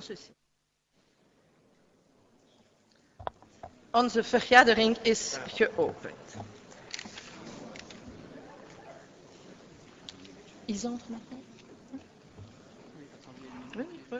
ceci. Onze vergadering is geopend. Ils entrent maintenant? Oui, oui.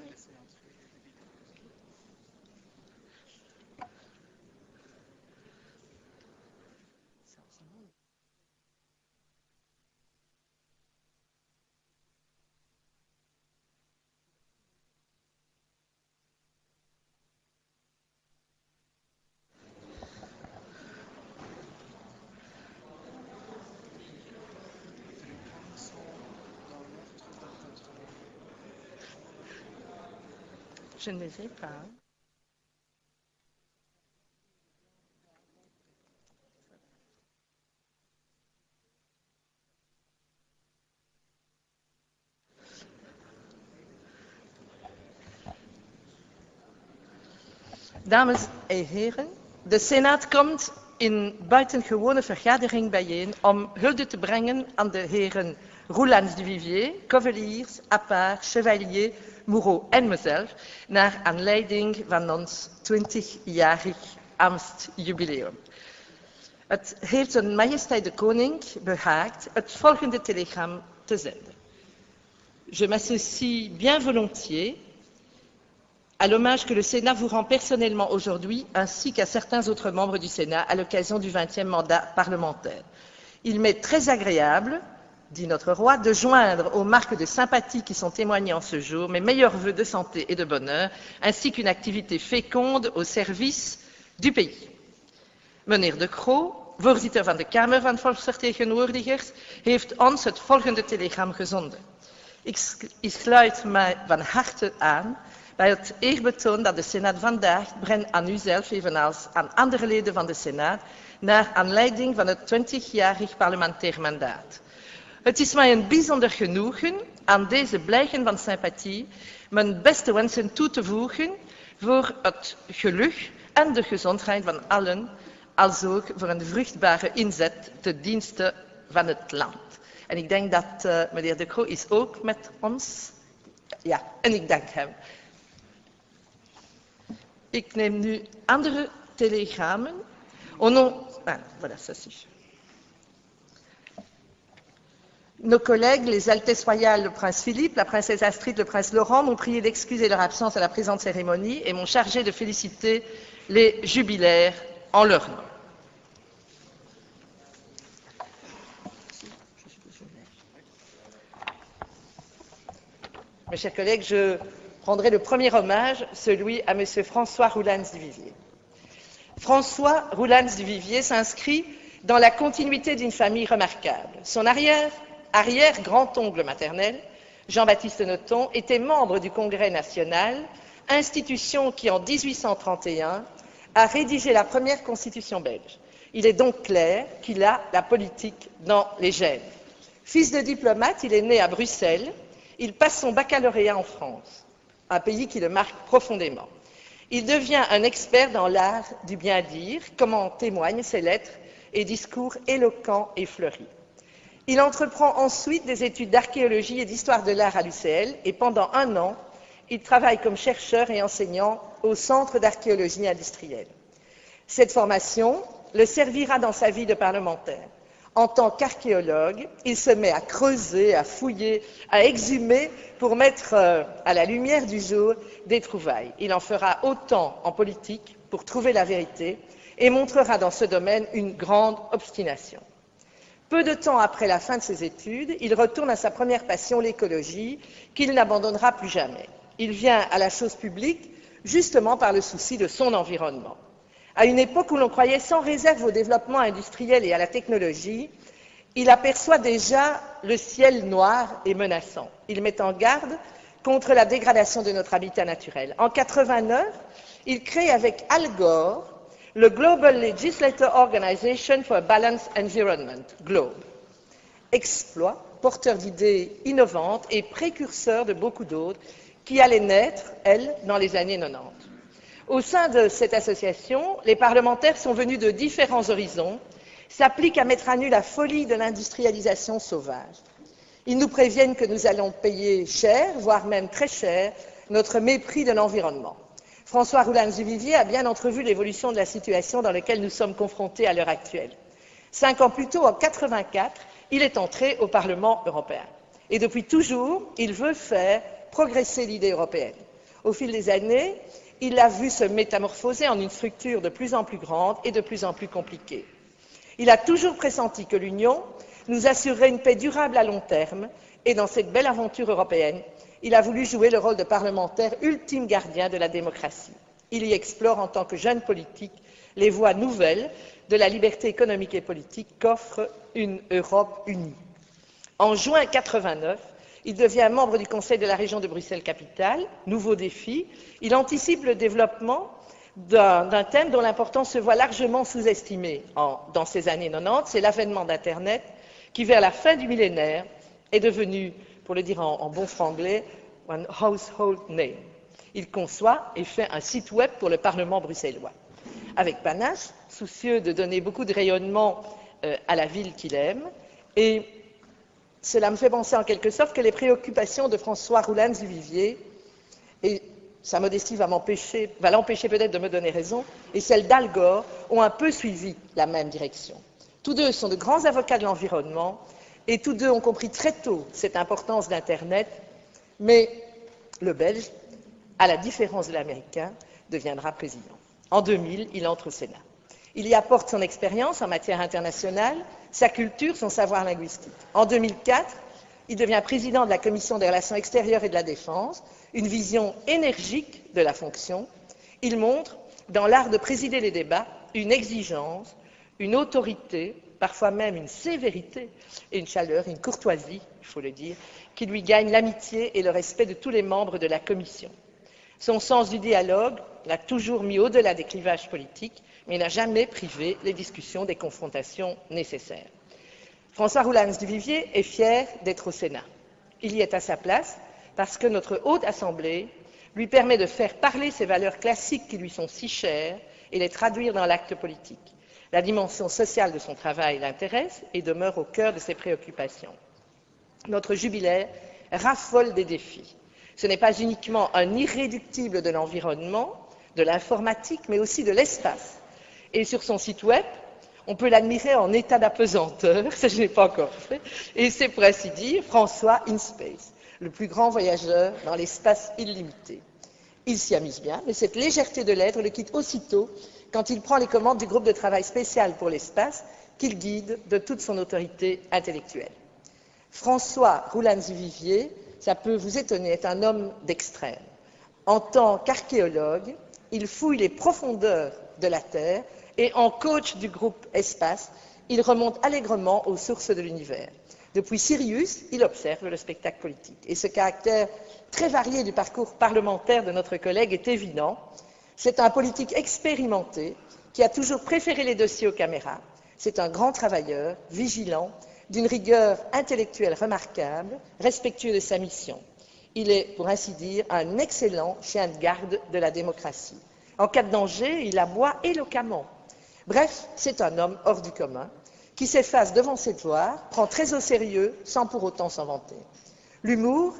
Je ne les ai pas. Dames en heren, de Senaat komt in buitengewone vergadering bijeen om hulde te brengen aan de heren Roelants de Vivier, Caveliers, Appart, Chevalier, Moureau en mezelf, naar aanleiding van ons 20-jarig Amstjubileum. Het heeft zijn majesteit de koning behaagd het volgende telegram te zenden. Je m'associe bien volontiers à l'hommage que le Sénat vous rend personnellement aujourd'hui, ainsi qu'à certains autres membres du Sénat à l'occasion du 20e mandat parlementaire. Il m'est très agréable, dit notre roi, de joindre aux marques de sympathie qui sont témoignées en ce jour mes meilleurs vœux de santé et de bonheur, ainsi qu'une activité féconde au service du pays. Meneer De Croo, voorzitter van de Kamer van Volksvertegenwoordigers, heeft ons het volgende telegram gezonden. Ik sluit mij van harte aan bij het eerbetoon dat de Senaat vandaag brengt aan uzelf, evenals aan andere leden van de Senaat, naar aanleiding van het 20-jarig parlementair mandaat. Het is mij een bijzonder genoegen aan deze blijken van sympathie mijn beste wensen toe te voegen voor het geluk en de gezondheid van allen, als ook voor een vruchtbare inzet ten dienste van het land. En ik denk dat meneer De Croo is ook met ons. Ja, en ik dank hem. Ik neem nu andere telegrammen. Voilà, ça suffit. Nos collègues, les Altesses royales, le prince Philippe, la princesse Astrid, le prince Laurent, m'ont prié d'excuser leur absence à la présente cérémonie et m'ont chargé de féliciter les jubilaires en leur nom. Mes chers collègues, je prendrai le premier hommage, celui à M. François Roelants du Vivier. François Roelants du Vivier s'inscrit dans la continuité d'une famille remarquable. Son arrière-grand-oncle maternel, Jean-Baptiste Nothomb, était membre du Congrès national, institution qui, en 1831, a rédigé la première constitution belge. Il est donc clair qu'il a la politique dans les gènes. Fils de diplomate, il est né à Bruxelles. Il passe son baccalauréat en France, un pays qui le marque profondément. Il devient un expert dans l'art du bien-dire, comme en témoignent ses lettres et discours éloquents et fleuris. Il entreprend ensuite des études d'archéologie et d'histoire de l'art à l'UCL et pendant 1 an, il travaille comme chercheur et enseignant au Centre d'archéologie industrielle. Cette formation le servira dans sa vie de parlementaire. En tant qu'archéologue, il se met à creuser, à fouiller, à exhumer pour mettre à la lumière du jour des trouvailles. Il en fera autant en politique pour trouver la vérité et montrera dans ce domaine une grande obstination. Peu de temps après la fin de ses études, il retourne à sa première passion, l'écologie, qu'il n'abandonnera plus jamais. Il vient à la chose publique justement par le souci de son environnement. À une époque où l'on croyait sans réserve au développement industriel et à la technologie, il aperçoit déjà le ciel noir et menaçant. Il met en garde contre la dégradation de notre habitat naturel. En 1989, il crée avec Al Gore le Global Legislator Organization for a Balanced Environment, GLOBE. Exploit, porteur d'idées innovantes et précurseur de beaucoup d'autres qui allaient naître, elles, dans les années 90. Au sein de cette association, les parlementaires sont venus de différents horizons, s'appliquent à mettre à nu la folie de l'industrialisation sauvage. Ils nous préviennent que nous allons payer cher, voire même très cher, notre mépris de l'environnement. François Roulans-Duvivier a bien entrevu l'évolution de la situation dans laquelle nous sommes confrontés à l'heure actuelle. 5 ans plus tôt, en 1984, il est entré au Parlement européen. Et depuis toujours, il veut faire progresser l'idée européenne. Au fil des années, il l'a vu se métamorphoser en une structure de plus en plus grande et de plus en plus compliquée. Il a toujours pressenti que l'Union nous assurerait une paix durable à long terme, et dans cette belle aventure européenne, il a voulu jouer le rôle de parlementaire ultime gardien de la démocratie. Il y explore en tant que jeune politique les voies nouvelles de la liberté économique et politique qu'offre une Europe unie. En juin 1989, il devient membre du Conseil de la région de Bruxelles-Capitale. Nouveau défi, il anticipe le développement d'un thème dont l'importance se voit largement sous-estimée dans ces années 90, c'est l'avènement d'Internet, qui vers la fin du millénaire est devenu, pour le dire en bon franglais, un household name. Il conçoit et fait un site web pour le Parlement bruxellois. Avec panache, soucieux de donner beaucoup de rayonnement à la ville qu'il aime, et cela me fait penser en quelque sorte que les préoccupations de François Roulans-Duvivier, et sa modestie va l'empêcher peut-être de me donner raison, et celles d'Al Gore ont un peu suivi la même direction. Tous deux sont de grands avocats de l'environnement, et tous deux ont compris très tôt cette importance d'Internet, mais le Belge, à la différence de l'Américain, deviendra président. En 2000, il entre au Sénat. Il y apporte son expérience en matière internationale, sa culture, son savoir linguistique. En 2004, il devient président de la Commission des relations extérieures et de la défense, une vision énergique de la fonction. Il montre, dans l'art de présider les débats, une exigence, une autorité, parfois même une sévérité et une chaleur, une courtoisie, il faut le dire, qui lui gagne l'amitié et le respect de tous les membres de la Commission. Son sens du dialogue l'a toujours mis au-delà des clivages politiques, mais n'a jamais privé les discussions des confrontations nécessaires. François Roulans-Duvivier est fier d'être au Sénat. Il y est à sa place parce que notre Haute Assemblée lui permet de faire parler ces valeurs classiques qui lui sont si chères et les traduire dans l'acte politique. La dimension sociale de son travail l'intéresse et demeure au cœur de ses préoccupations. Notre jubilaire raffole des défis. Ce n'est pas uniquement un irréductible de l'environnement, de l'informatique, mais aussi de l'espace. Et sur son site web, on peut l'admirer en état d'apesanteur, ça je n'ai pas encore fait, et c'est pour ainsi dire François in Space, le plus grand voyageur dans l'espace illimité. Il s'y amuse bien, mais cette légèreté de l'être le quitte aussitôt quand il prend les commandes du groupe de travail spécial pour l'espace qu'il guide de toute son autorité intellectuelle. François Roulans-Duvivier, ça peut vous étonner, est un homme d'extrême. En tant qu'archéologue, il fouille les profondeurs de la Terre et en coach du groupe Espace, il remonte allègrement aux sources de l'univers. Depuis Sirius, il observe le spectacle politique. Et ce caractère très varié du parcours parlementaire de notre collègue est évident. C'est un politique expérimenté qui a toujours préféré les dossiers aux caméras. C'est un grand travailleur, vigilant, d'une rigueur intellectuelle remarquable, respectueux de sa mission. Il est, pour ainsi dire, un excellent chien de garde de la démocratie. En cas de danger, il aboie éloquemment. Bref, c'est un homme hors du commun, qui s'efface devant ses devoirs, prend très au sérieux, sans pour autant s'en vanter. L'humour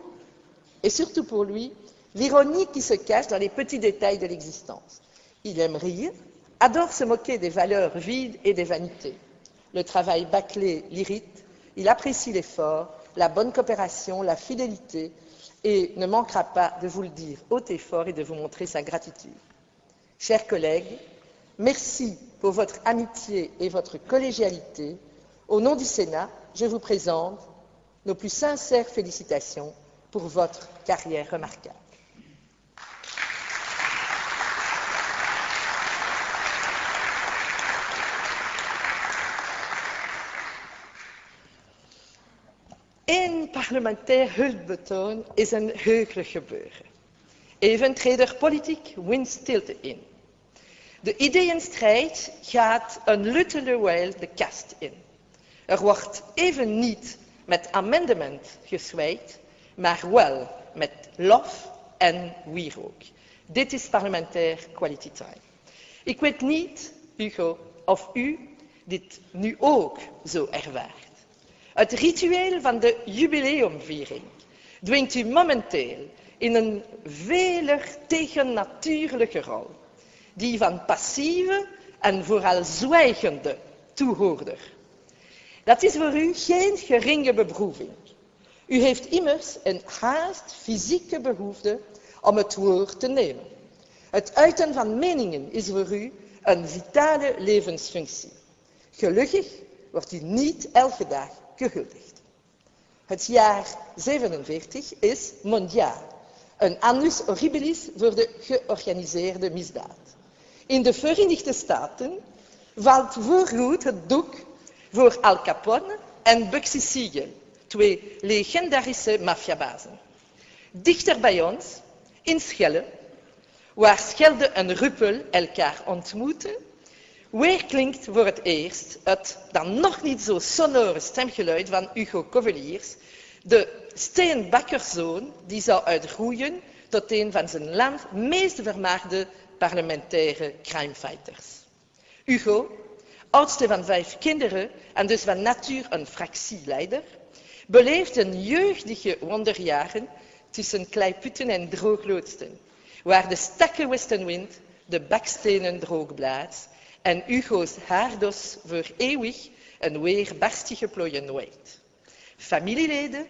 est surtout pour lui l'ironie qui se cache dans les petits détails de l'existence. Il aime rire, adore se moquer des valeurs vides et des vanités. Le travail bâclé l'irrite, il apprécie l'effort, la bonne coopération, la fidélité, et ne manquera pas de vous le dire haut et fort et de vous montrer sa gratitude. Chers collègues, merci pour votre amitié et votre collégialité. Au nom du Sénat, je vous présente nos plus sincères félicitations pour votre carrière remarquable. Een parlementair hulpbetoon is een heugelijk gebeuren. Even treedt er politiek windstilte in. De ideeënstrijd gaat een luttelenwijl de kast in. Er wordt even niet met amendement gezwaaid, maar wel met lof en wierook. Dit is parlementair quality time. Ik weet niet, Hugo, of u dit nu ook zo ervaart. Het ritueel van de jubileumviering dwingt u momenteel in een veler tegennatuurlijke rol, die van passieve en vooral zwijgende toehoorder. Dat is voor u geen geringe beproeving. U heeft immers een haast fysieke behoefte om het woord te nemen. Het uiten van meningen is voor u een vitale levensfunctie. Gelukkig wordt u niet elke dag gehuldigd. Het jaar 47 is mondiaal. Een annus horribilis voor de georganiseerde misdaad. In de Verenigde Staten valt voorgoed het doek voor Al Capone en Bugsy Siegel, twee legendarische maffiabazen. Dichter bij ons, in Schelle, waar Schelde en Ruppel elkaar ontmoeten, weerklinkt voor het eerst het dan nog niet zo sonore stemgeluid van Hugo Coveliers, de steenbakkerszoon die zou uitgroeien tot een van zijn lands meest vermaarde parlementaire crimefighters. Hugo, oudste van 5 kinderen en dus van natuur een fractieleider, beleeft een jeugdige wonderjaren tussen kleiputten en droogloodsten, waar de stakke westenwind de bakstenen droog blaast en Hugo's haardos voor eeuwig een weerbarstige plooien waait. Familieleden,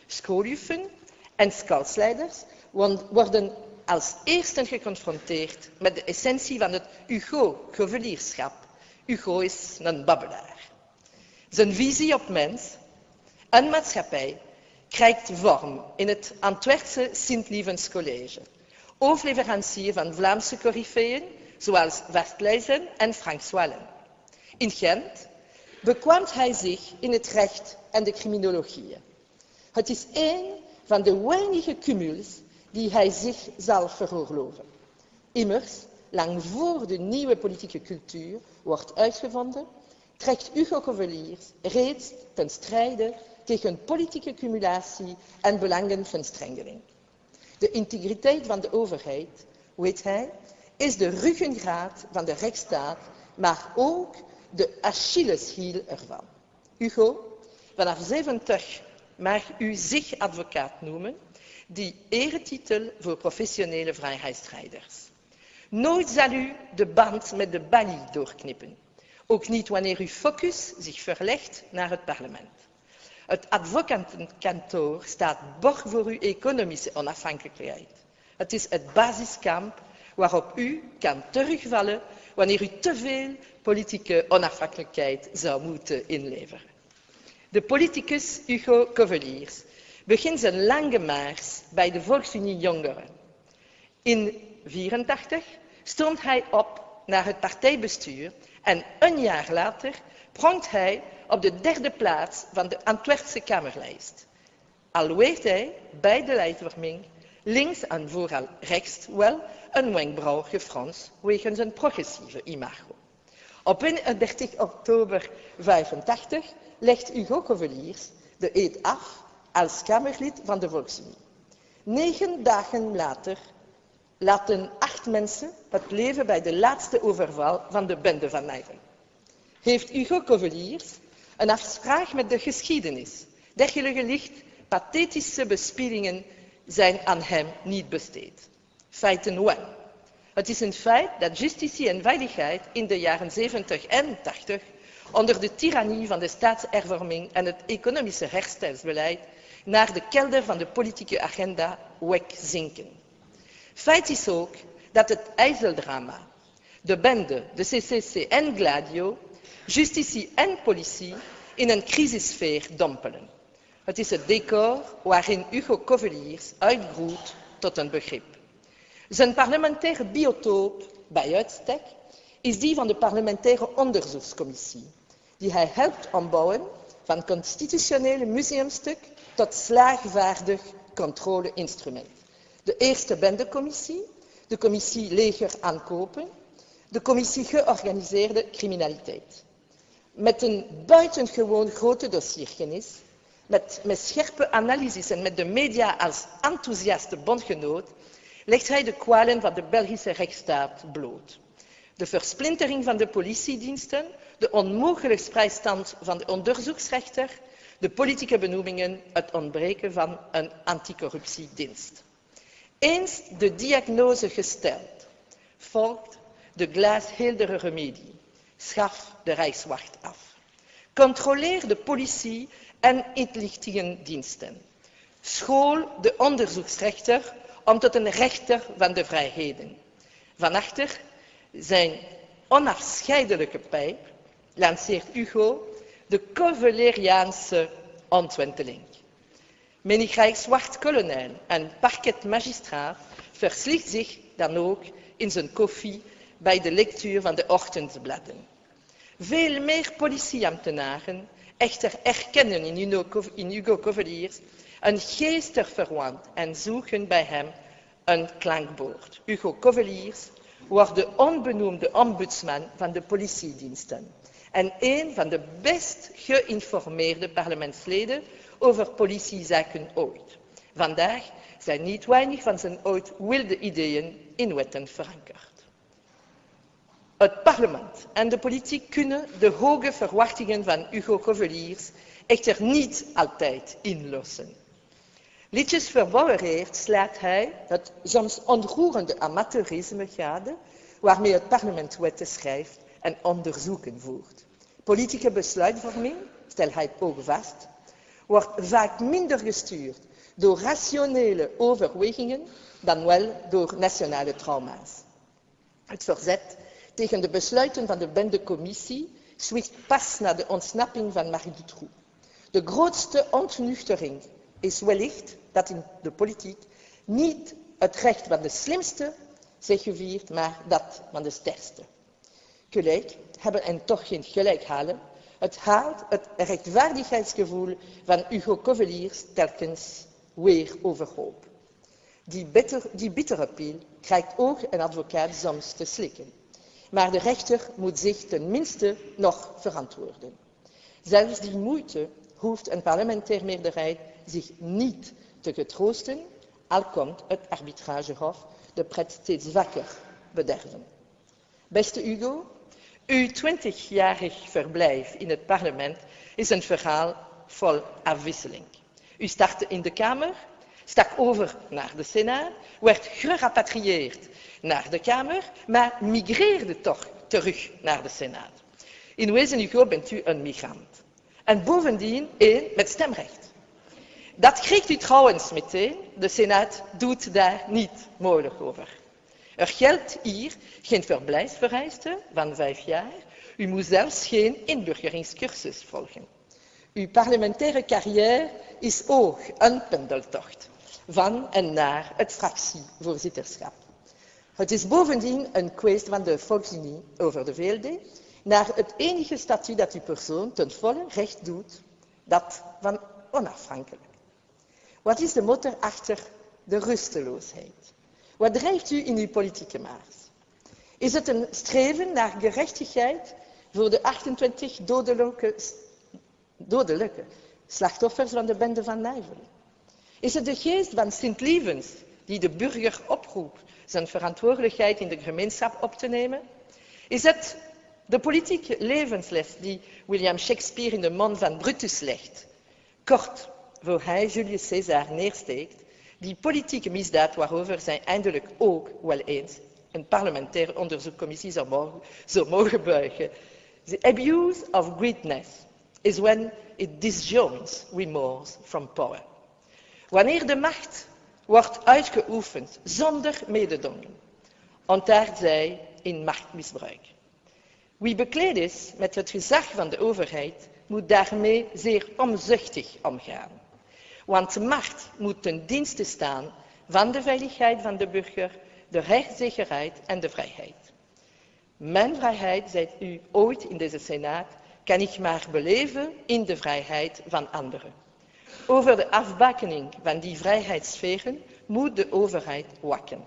schooljuffen en scoutsleiders worden als eersten geconfronteerd met de essentie van het Hugo-Covelierschap. Hugo is een babbelaar. Zijn visie op mens en maatschappij krijgt vorm in het Antwerpse Sint-Lievens College, hoofdleverancier van Vlaamse coryfeeën zoals Westleijzen en Frank Swallen. In Gent bekwaamt hij zich in het recht en de criminologie. Het is een van de weinige cumuls die hij zich zal veroorloven. Immers, lang voor de nieuwe politieke cultuur wordt uitgevonden, trekt Hugo Coveliers reeds ten strijde tegen politieke cumulatie en belangenverstrengeling. De integriteit van de overheid, weet hij, is de ruggengraat van de rechtsstaat, maar ook de Achilleshiel ervan. Hugo, vanaf 70 mag u zich advocaat noemen, die eretitel voor professionele vrijheidsstrijders. Nooit zal u de band met de balie doorknippen, ook niet wanneer uw focus zich verlegt naar het parlement. Het advocatenkantoor staat borg voor uw economische onafhankelijkheid. Het is het basiskamp waarop u kan terugvallen wanneer u te veel politieke onafhankelijkheid zou moeten inleveren. De politicus Hugo Coveliers begint zijn lange mars bij de Volksunie Jongeren. In 1984 stoomt hij op naar het partijbestuur en een jaar later pronkt hij op de 3e plaats van de Antwerpse Kamerlijst. Al weegt hij bij de lijstvorming links en vooral rechts wel een wenkbrauw gefronst wegens een progressieve imago. Op 31 oktober 1985 legt Hugo Coveliers de eed af als Kamerlid van de Volksunie. 9 dagen later laten 8 mensen het leven bij de laatste overval van de bende van Nijvel. Heeft Hugo Coveliers een afspraak met de geschiedenis. Dergelijke licht pathetische bespiedingen zijn aan hem niet besteed. Feiten wel. Het is een feit dat justitie en veiligheid in de jaren 70 en 80 onder de tirannie van de staatshervorming en het economische herstelbeleid naar de kelder van de politieke agenda wegzinken. Feit is ook dat het IJsseldrama, de bende, de CCC en Gladio, justitie en politie in een crisissfeer dompelen. Het is het decor waarin Hugo Coveliers uitgroeit tot een begrip. Zijn parlementaire biotoop, bij uitstek, is die van de parlementaire onderzoekscommissie, die hij helpt ombouwen van constitutionele museumstuk tot slagvaardig controleinstrument. De eerste bendecommissie, de commissie leger aankopen, de commissie georganiseerde criminaliteit. Met een buitengewoon grote dossierkennis, met scherpe analyses en met de media als enthousiaste bondgenoot, legt hij de kwalen van de Belgische rechtsstaat bloot. De versplintering van de politiediensten, de onmogelijke vrijstand van de onderzoeksrechter, de politieke benoemingen, het ontbreken van een anticorruptiedienst. Eens de diagnose gesteld, volgt de glasheldere remedie. Schaf de Rijkswacht af. Controleer de politie en inlichtingendiensten. School de onderzoeksrechter om tot een rechter van de vrijheden. Van achter zijn onafscheidelijke pijp lanceert Hugo de Coveleriaanse ontwenteling. Menig Rijkswachtkolonel en parquetmagistraat verslicht zich dan ook in zijn koffie bij de lectuur van de ochtendbladen. Veel meer politieambtenaren echter erkennen in Hugo Caveliers een geestig verwant en zoeken bij hem een klankbord. Hugo Caveliers wordt de onbenoemde ombudsman van de politiediensten en een van de best geïnformeerde parlementsleden over politiezaken ooit. Vandaag zijn niet weinig van zijn ooit wilde ideeën in wetten verankerd. Het parlement en de politiek kunnen de hoge verwachtingen van Hugo Caveliers echter niet altijd inlossen. Lichtjes verbouwereerd slaat hij het soms ontroerende amateurisme gade waarmee het parlement wetten schrijft en onderzoeken voert. Politieke besluitvorming, stelt hij ook vast, wordt vaak minder gestuurd door rationele overwegingen dan wel door nationale trauma's. Het verzet tegen de besluiten van de bendecommissie zwicht pas na de ontsnapping van Marc Dutroux. De grootste ontnuchtering is wellicht dat in de politiek niet het recht van de slimste zegeviert, maar dat van de sterkste. Gelijk hebben en toch geen gelijk halen. Het haalt het rechtvaardigheidsgevoel van Hugo Caveliers telkens weer overhoop. Die bittere pil krijgt ook een advocaat soms te slikken. Maar de rechter moet zich tenminste nog verantwoorden. Zelfs die moeite hoeft een parlementaire meerderheid zich niet te getroosten, al komt het arbitragehof de pret steeds vaker bederven. Beste Hugo, uw 20-jarig verblijf in het parlement is een verhaal vol afwisseling. U startte in de Kamer, stak over naar de Senaat, werd gerapatrieerd naar de Kamer, maar migreerde toch terug naar de Senaat. In wezen, Hugo, bent u een migrant. En bovendien één met stemrecht. Dat krijgt u trouwens meteen, de Senaat doet daar niet moeilijk over. Er geldt hier geen verblijfsvereiste van 5 jaar. U moet zelfs geen inburgeringscursus volgen. Uw parlementaire carrière is ook een pendeltocht van en naar het fractievoorzitterschap. Het is bovendien een kwestie van de volkslinie over de VLD naar het enige statuut dat uw persoon ten volle recht doet, dat van onafhankelijk. Wat is de motor achter de rusteloosheid? Wat drijft u in uw politieke maars? Is het een streven naar gerechtigheid voor de 28 dodelijke slachtoffers van de bende van Nijvel? Is het de geest van Sint-Lievens die de burger oproept zijn verantwoordelijkheid in de gemeenschap op te nemen? Is het de politieke levensles die William Shakespeare in de mond van Brutus legt, kort voor hij Julius Caesar neersteekt, die politieke misdaad waarover zij eindelijk ook wel eens een parlementaire onderzoekcommissie zou mogen buigen. The abuse of greatness is when it disjoins remorse from power. Wanneer de macht wordt uitgeoefend zonder mededongen, ontaart zij in machtmisbruik. Wie bekleed is met het gezag van de overheid, moet daarmee zeer omzichtig omgaan. Want macht moet ten dienste staan van de veiligheid van de burger, de rechtszekerheid en de vrijheid. Mijn vrijheid, zei u ooit in deze Senaat, kan ik maar beleven in de vrijheid van anderen. Over de afbakening van die vrijheidssferen moet de overheid waken.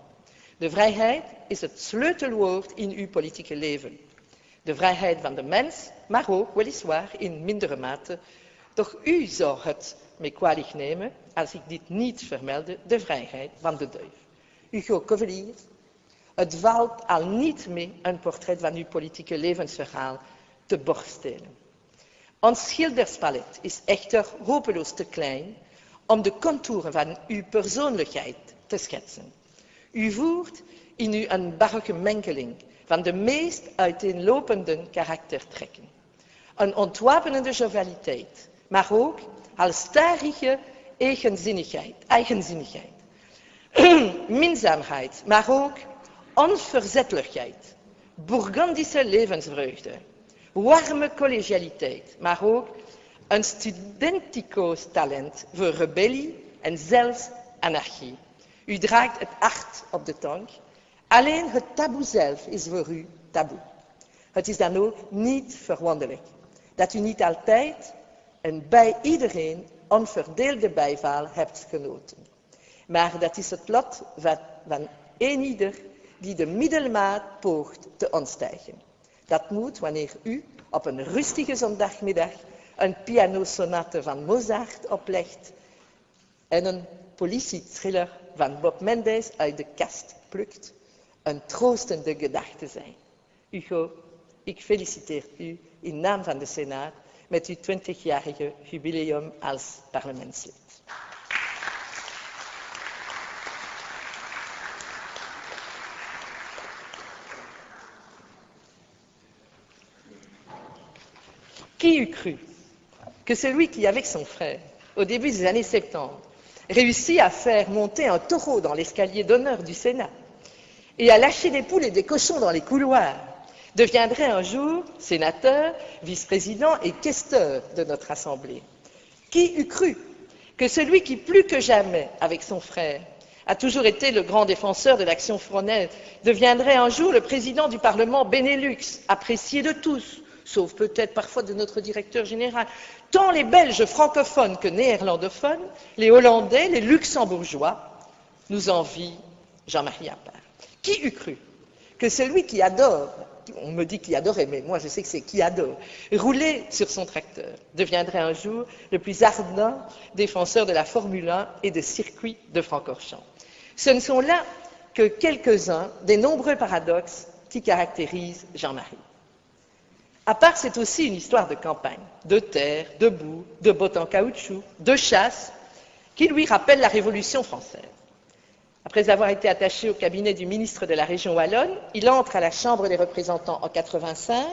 De vrijheid is het sleutelwoord in uw politieke leven. De vrijheid van de mens, maar ook weliswaar in mindere mate. Doch u zou het me kwalijk nemen als ik dit niet vermeldde, de vrijheid van de duif. Hugo Caveliers, het valt al niet mee een portret van uw politieke levensverhaal te borstelen. Ons schilderspalet is echter hopeloos te klein om de contouren van uw persoonlijkheid te schetsen. U voert in u een barokke mengeling van de meest uiteenlopende karaktertrekken. Een ontwapenende jovialiteit, maar ook halstarrige eigenzinnigheid. Minzaamheid, maar ook onverzettelijkheid. Bourgondische levensvreugde. Warme collegialiteit, maar ook een studentico's talent voor rebellie en zelfs anarchie. U draagt het hart op de tong. Alleen het taboe zelf is voor u taboe. Het is dan ook niet verwonderlijk dat u niet altijd en bij iedereen onverdeelde bijval hebt genoten. Maar dat is het lot van eenieder die de middelmaat poogt te ontstijgen. Dat moet wanneer u op een rustige zondagmiddag een pianosonate van Mozart oplegt en een politiethriller van Bob Mendes uit de kast plukt, een troostende gedachte zijn. Hugo, ik feliciteer u in naam van de Senaat met uw 20-jarige jubileum als parlementslid. Qui eût cru que celui qui, avec son frère, au début des années 70, réussit à faire monter un taureau dans l'escalier d'honneur du Sénat et à lâcher des poules et des cochons dans les couloirs, deviendrait un jour sénateur, vice-président et questeur de notre Assemblée? Qui eût cru que celui qui, plus que jamais, avec son frère, a toujours été le grand défenseur de l'action fournaise, deviendrait un jour le président du Parlement Benelux, apprécié de tous, sauf peut-être parfois de notre directeur général, tant les Belges francophones que néerlandophones, les Hollandais, les Luxembourgeois, nous envient Jean-Marie Appart. Qui eût cru que celui qui adore, on me dit qui adorait, mais moi je sais que c'est qui adore, rouler sur son tracteur, deviendrait un jour le plus ardent défenseur de la Formule 1 et de circuits de Francorchamps. Ce ne sont là que quelques-uns des nombreux paradoxes qui caractérisent Jean-Marie. Appart, c'est aussi une histoire de campagne, de terre, de boue, de bottes en caoutchouc, de chasse, qui lui rappelle la Révolution française. Après avoir été attaché au cabinet du ministre de la région wallonne, il entre à la Chambre des représentants en 1985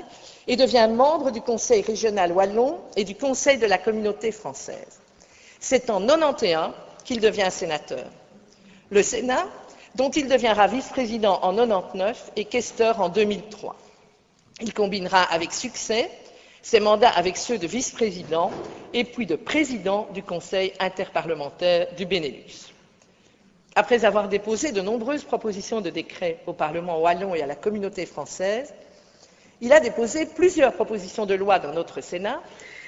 et devient membre du Conseil régional wallon et du Conseil de la communauté française. C'est en 1991 qu'il devient sénateur. Le Sénat, dont il deviendra vice-président en 1999 et questeur en 2003. Il combinera avec succès ses mandats avec ceux de vice-président et puis de président du Conseil interparlementaire du Benelux. Après avoir déposé de nombreuses propositions de décret au Parlement wallon et à la communauté française, il a déposé plusieurs propositions de loi dans notre Sénat,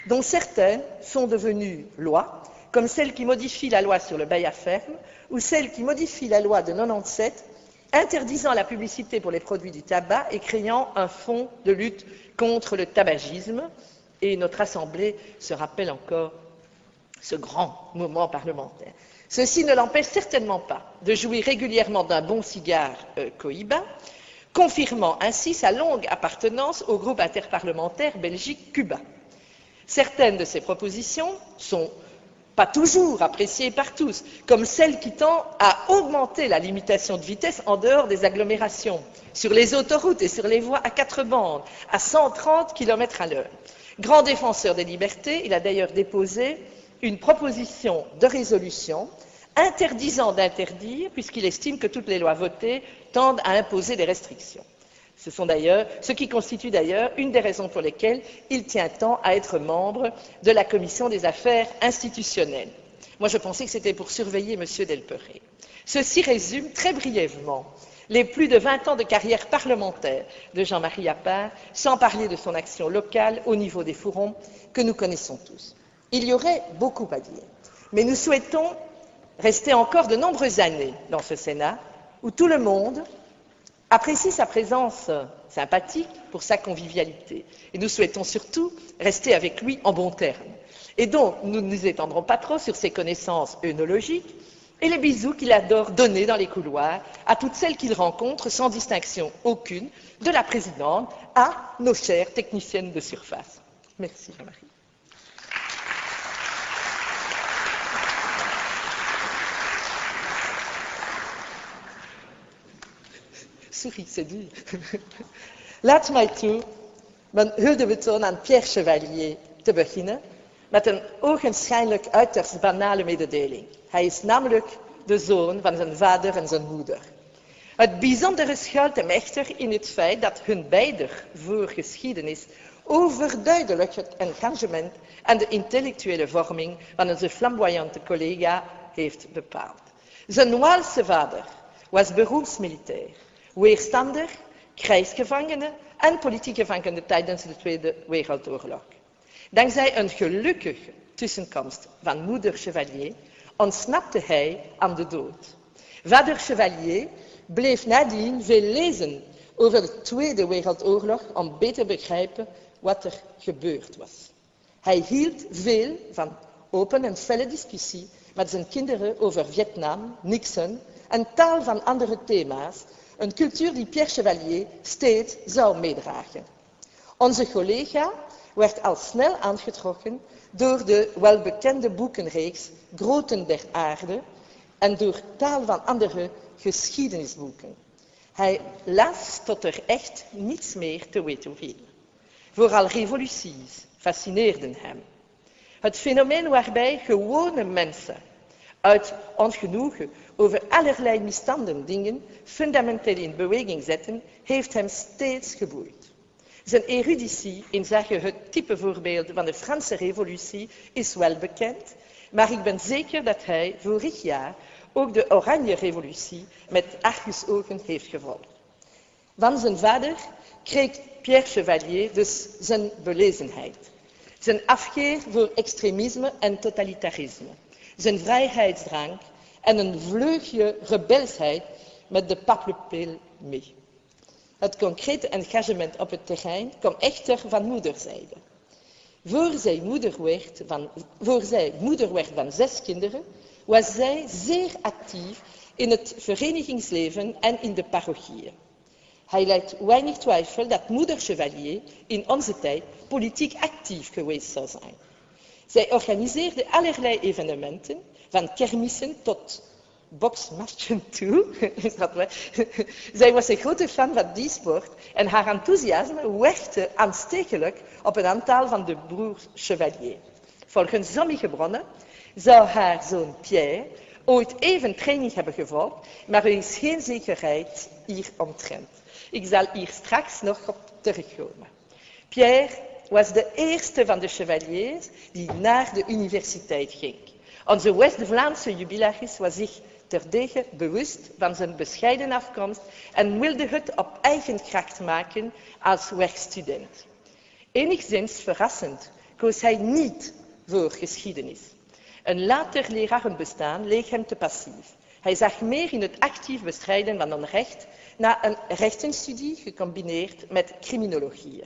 dont certaines sont devenues lois, comme celle qui modifie la loi sur le bail à ferme ou celle qui modifie la loi de 1997 interdisant la publicité pour les produits du tabac et créant un fonds de lutte contre le tabagisme. Et notre Assemblée se rappelle encore ce grand moment parlementaire. Ceci ne l'empêche certainement pas de jouir régulièrement d'un bon cigare Cohiba, confirmant ainsi sa longue appartenance au groupe interparlementaire Belgique-Cuba. Certaines de ces propositions sont pas toujours appréciée par tous, comme celle qui tend à augmenter la limitation de vitesse en dehors des agglomérations, sur les autoroutes et sur les voies à 4 bandes, à 130 km à l'heure. Grand défenseur des libertés, il a d'ailleurs déposé une proposition de résolution interdisant d'interdire, puisqu'il estime que toutes les lois votées tendent à imposer des restrictions. Ce qui constitue d'ailleurs une des raisons pour lesquelles il tient tant à être membre de la Commission des affaires institutionnelles. Moi, je pensais que c'était pour surveiller M. Delperrey. Ceci résume très brièvement les plus de 20 ans de carrière parlementaire de Jean-Marie Appart, sans parler de son action locale au niveau des fourrons que nous connaissons tous. Il y aurait beaucoup à dire, mais nous souhaitons rester encore de nombreuses années dans ce Sénat où tout le monde apprécie sa présence sympathique pour sa convivialité. Et nous souhaitons surtout rester avec lui en bons termes. Et donc, nous ne nous étendrons pas trop sur ses connaissances œnologiques et les bisous qu'il adore donner dans les couloirs à toutes celles qu'il rencontre sans distinction aucune, de la présidente à nos chères techniciennes de surface. Merci, Jean-Marie. Sorry, c'est dur. Laat mij toe mijn huldebetoon aan Pierre Chevalier te beginnen met een ogenschijnlijk uiterst banale mededeling. Hij is namelijk de zoon van zijn vader en zijn moeder. Het bijzondere schuilt hem echter in het feit dat hun beider voorgeschiedenis overduidelijk het engagement en de intellectuele vorming van onze flamboyante collega heeft bepaald. Zijn Waalse vader was beroepsmilitair, weerstander, krijgsgevangene en politiek gevangene tijdens de Tweede Wereldoorlog. Dankzij een gelukkige tussenkomst van moeder Chevalier ontsnapte hij aan de dood. Vader Chevalier bleef nadien veel lezen over de Tweede Wereldoorlog om beter te begrijpen wat er gebeurd was. Hij hield veel van open en felle discussie met zijn kinderen over Vietnam, Nixon en tal van andere thema's, een cultuur die Pierre Chevalier steeds zou meedragen. Onze collega werd al snel aangetrokken door de welbekende boekenreeks Groten der Aarde en door tal van andere geschiedenisboeken. Hij las tot er echt niets meer te weten viel. Vooral revoluties fascineerden hem. Het fenomeen waarbij gewone mensen uit ongenoegen over allerlei misstanden dingen fundamenteel in beweging zetten, heeft hem steeds geboeid. Zijn eruditie inzake het typevoorbeeld van de Franse revolutie is wel bekend, maar ik ben zeker dat hij vorig jaar ook de Oranje Revolutie met argusogen heeft gevolgd. Van zijn vader kreeg Pierre Chevalier dus zijn belezenheid, zijn afkeer voor extremisme en totalitarisme, zijn vrijheidsdrang en een vleugje rebelsheid met de paplepel mee. Het concrete engagement op het terrein kwam echter van moederzijde. Voor zij moeder werd van 6 kinderen, was zij zeer actief in het verenigingsleven en in de parochieën. Hij lijdt weinig twijfel dat moeder Chevalier in onze tijd politiek actief geweest zou zijn. Zij organiseerde allerlei evenementen, van kermissen tot boksmatchen toe. Zij was een grote fan van die sport en haar enthousiasme werkte aanstekelijk op een aantal van de broers Chevalier. Volgens sommige bronnen zou haar zoon Pierre ooit even training hebben gevolgd, maar er is geen zekerheid hieromtrent. Ik zal hier straks nog op terugkomen. Pierre was de eerste van de Chevaliers die naar de universiteit ging. Onze West-Vlaamse jubilaris was zich terdege bewust van zijn bescheiden afkomst en wilde het op eigen kracht maken als werkstudent. Enigszins verrassend koos hij niet voor geschiedenis. Een later lerarenbestaan leek hem te passief. Hij zag meer in het actief bestrijden van onrecht na een rechtenstudie gecombineerd met criminologie.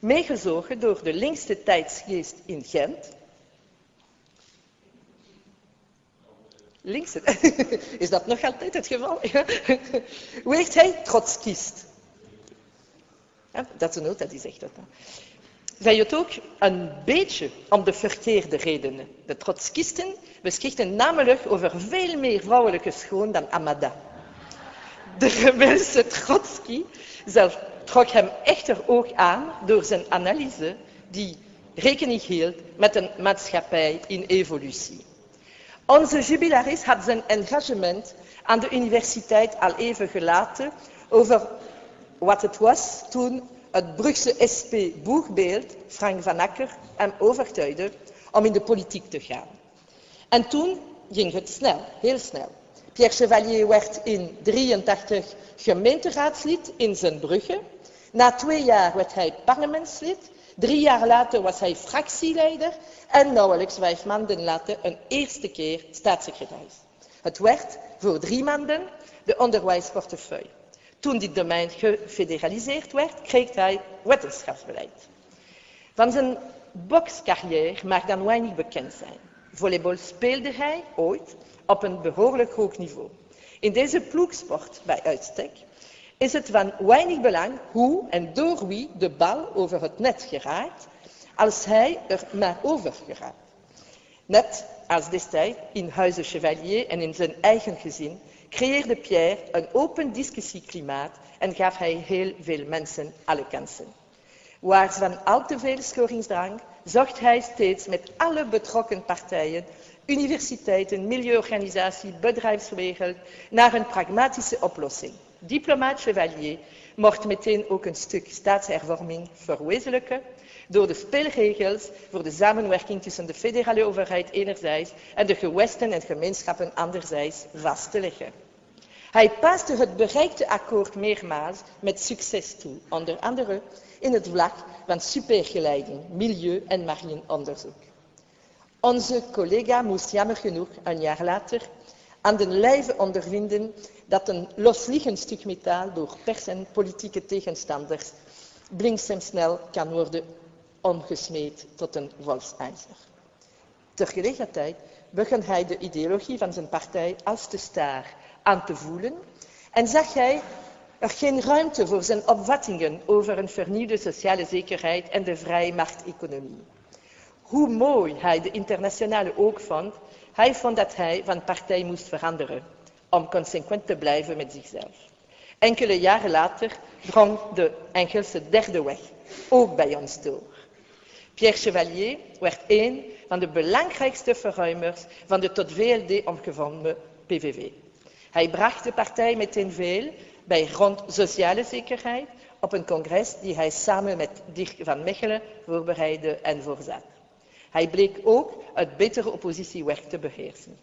Meegezogen door de linkse tijdsgeest in Gent. Linkse, is dat nog altijd het geval? Werd hij trotskist. Ja, dat is een nota die zegt dat. Zij het ook een beetje om de verkeerde redenen. De trotskisten beschikten namelijk over veel meer vrouwelijke schoon dan Amada. De rebelse Trotsky zelf trok hem echter ook aan door zijn analyse die rekening hield met een maatschappij in evolutie. Onze jubilaris had zijn engagement aan de universiteit al even gelaten over wat het was toen het Brugse SP-boegbeeld Frank van Acker hem overtuigde om in de politiek te gaan. En toen ging het snel, heel snel. Pierre Chevalier werd in 1983 gemeenteraadslid in zijn Brugge. Na 2 jaar werd hij parlementslid. 3 jaar later was hij fractieleider en nauwelijks 5 maanden later een eerste keer staatssecretaris. Het werd voor 3 maanden de onderwijsportefeuille. Toen dit domein gefederaliseerd werd, kreeg hij wetenschapsbeleid. Van zijn bokscarrière mag dan weinig bekend zijn. Volleybal speelde hij ooit op een behoorlijk hoog niveau. In deze ploegsport bij uitstek is het van weinig belang hoe en door wie de bal over het net geraakt, als hij er maar over geraakt. Net als destijds in Huize Chevalier en in zijn eigen gezin creëerde Pierre een open discussieklimaat en gaf hij heel veel mensen alle kansen. Waar van al te veel schoringsdrang zocht hij steeds met alle betrokken partijen, universiteiten, milieuorganisaties, bedrijfswereld, naar een pragmatische oplossing. Diplomaat Chevalier mocht meteen ook een stuk staatshervorming verwezenlijken door de spelregels voor de samenwerking tussen de federale overheid enerzijds en de gewesten en gemeenschappen anderzijds vast te leggen. Hij paste het bereikte akkoord meermaals met succes toe, onder andere in het vlak van supergeleiding, milieu- en marineonderzoek. Onze collega moest jammer genoeg een jaar later aan den lijve ondervinden dat een losliggend stuk metaal door pers en politieke tegenstanders bliksemsnel kan worden omgesmeed tot een wolfsijzer. Tegelijkertijd begon hij de ideologie van zijn partij als te staar aan te voelen en zag hij er geen ruimte voor zijn opvattingen over een vernieuwde sociale zekerheid en de vrije markteconomie. Hoe mooi hij de internationale ook vond, hij vond dat hij van partij moest veranderen om consequent te blijven met zichzelf. Enkele jaren later drong de Engelse derde weg ook bij ons door. Pierre Chevalier werd een van de belangrijkste verruimers van de tot VLD omgevormde PVV. Hij bracht de partij meteen veel bij rond sociale zekerheid op een congres die hij samen met Dirk van Mechelen voorbereidde en voorzat. Hij bleek ook het betere oppositiewerk te beheersen.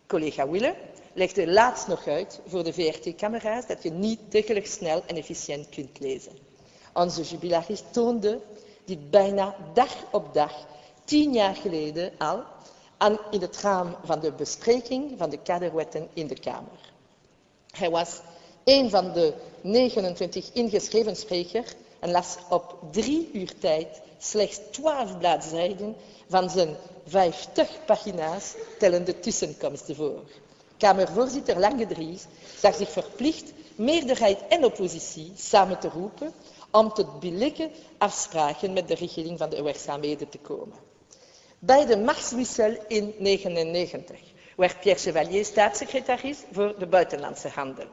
Collega Wille legde laatst nog uit voor de VRT-camera's dat je niet tegelijk snel en efficiënt kunt lezen. Onze jubilarist toonde dit bijna dag op dag, 10 jaar geleden al, aan in het raam van de bespreking van de kaderwetten in de Kamer. Hij was een van de 29 ingeschreven sprekers en las op 3 uur tijd slechts 12 bladzijden van zijn 50 pagina's tellende tussenkomsten voor. Kamervoorzitter Lange de Vries zag zich verplicht meerderheid en oppositie samen te roepen om tot billijke afspraken met de regering van de werkzaamheden te komen. Bij de machtswissel in 1999 werd Pierre Chevalier staatssecretaris voor de buitenlandse handel.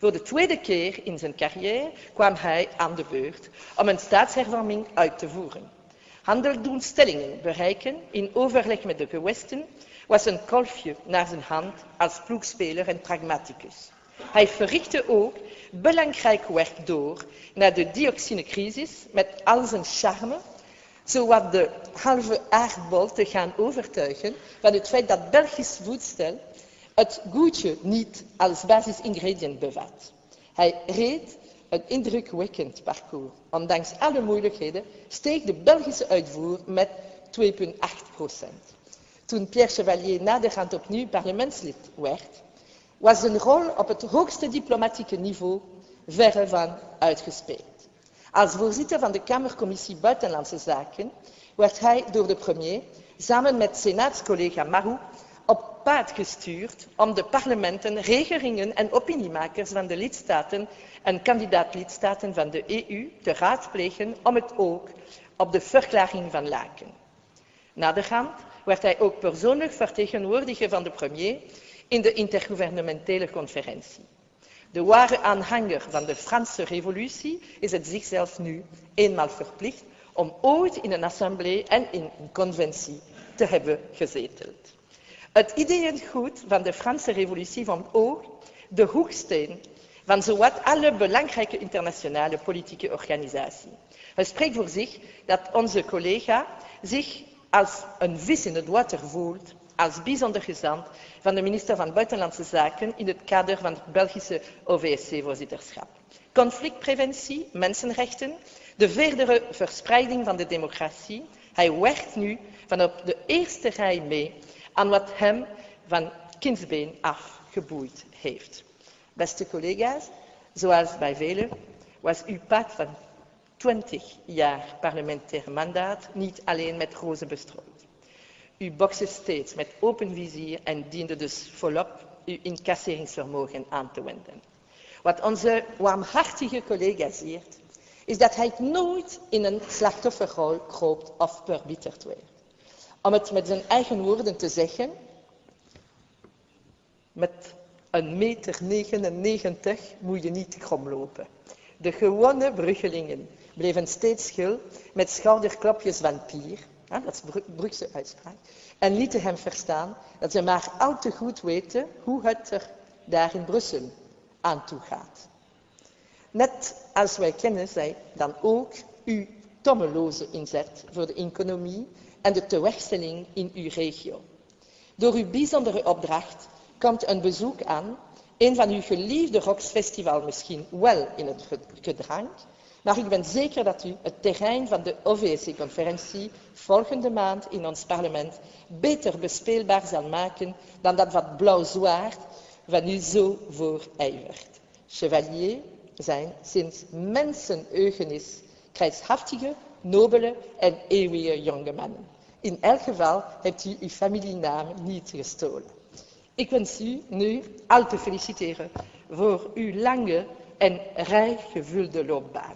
Voor de tweede keer in zijn carrière kwam hij aan de beurt om een staatshervorming uit te voeren. Handelsdoelstellingen bereiken in overleg met de gewesten was een kolfje naar zijn hand als ploegspeler en pragmaticus. Hij verrichtte ook belangrijk werk door na de dioxinecrisis met al zijn charme, zowat de halve aardbol te gaan overtuigen van het feit dat Belgisch voedsel het goedje niet als basisingrediënt bevat. Hij reed een indrukwekkend parcours. Ondanks alle moeilijkheden steeg de Belgische uitvoer met 2,8%. Toen Pierre Chevalier naderhand opnieuw parlementslid werd, was zijn rol op het hoogste diplomatieke niveau verre van uitgespeeld. Als voorzitter van de Kamercommissie Buitenlandse Zaken werd hij door de premier, samen met senaatscollega Marou, op pad gestuurd om de parlementen, regeringen en opiniemakers van de lidstaten en kandidaat-lidstaten van de EU te raadplegen om het ook op de verklaring van Laken. Naderhand werd hij ook persoonlijk vertegenwoordiger van de premier in de intergouvernementele conferentie. De ware aanhanger van de Franse revolutie is het zichzelf nu eenmaal verplicht om ooit in een assemblée en in een conventie te hebben gezeteld. Het ideeëngoed van de Franse revolutie vormt ook de hoeksteen van zowat alle belangrijke internationale politieke organisaties. Het spreekt voor zich dat onze collega zich als een vis in het water voelt, als bijzonder gezant van de minister van Buitenlandse Zaken in het kader van het Belgische OVSC-voorzitterschap. Conflictpreventie, mensenrechten, de verdere verspreiding van de democratie. Hij werkt nu van op de eerste rij mee aan wat hem van kindsbeen af geboeid heeft. Beste collega's, zoals bij velen was uw pad van 20 jaar parlementair mandaat niet alleen met rozen bestrooid. U bokste steeds met open vizier en diende dus volop uw incasseringsvermogen aan te wenden. Wat onze warmhartige collega ziet, is dat hij nooit in een slachtofferrol kroop of verbitterd werd. Om het met zijn eigen woorden te zeggen, met 1,99 meter moet je niet krom lopen. De gewone bruggelingen bleven steeds stil met schouderklopjes van pier, dat is Brugse uitspraak, en lieten hem verstaan dat ze maar al te goed weten hoe het er daar in Brussel aan toe gaat. Net als wij kennen zij dan ook uw tommeloze inzet voor de economie en de tewerkstelling in uw regio. Door uw bijzondere opdracht komt een bezoek aan, een van uw geliefde rocksfestival misschien wel in het gedrang, maar ik ben zeker dat u het terrein van de OVSE-conferentie volgende maand in ons parlement beter bespeelbaar zal maken dan dat wat blauw zwaard waar u zo voor ijvert. Chevalier zijn sinds menseneugenis krijgshaftige, nobele en eeuwige jonge mannen. In elk geval hebt u uw familienaam niet gestolen. Ik wens u nu al te feliciteren voor uw lange en rijk gevulde loopbaan.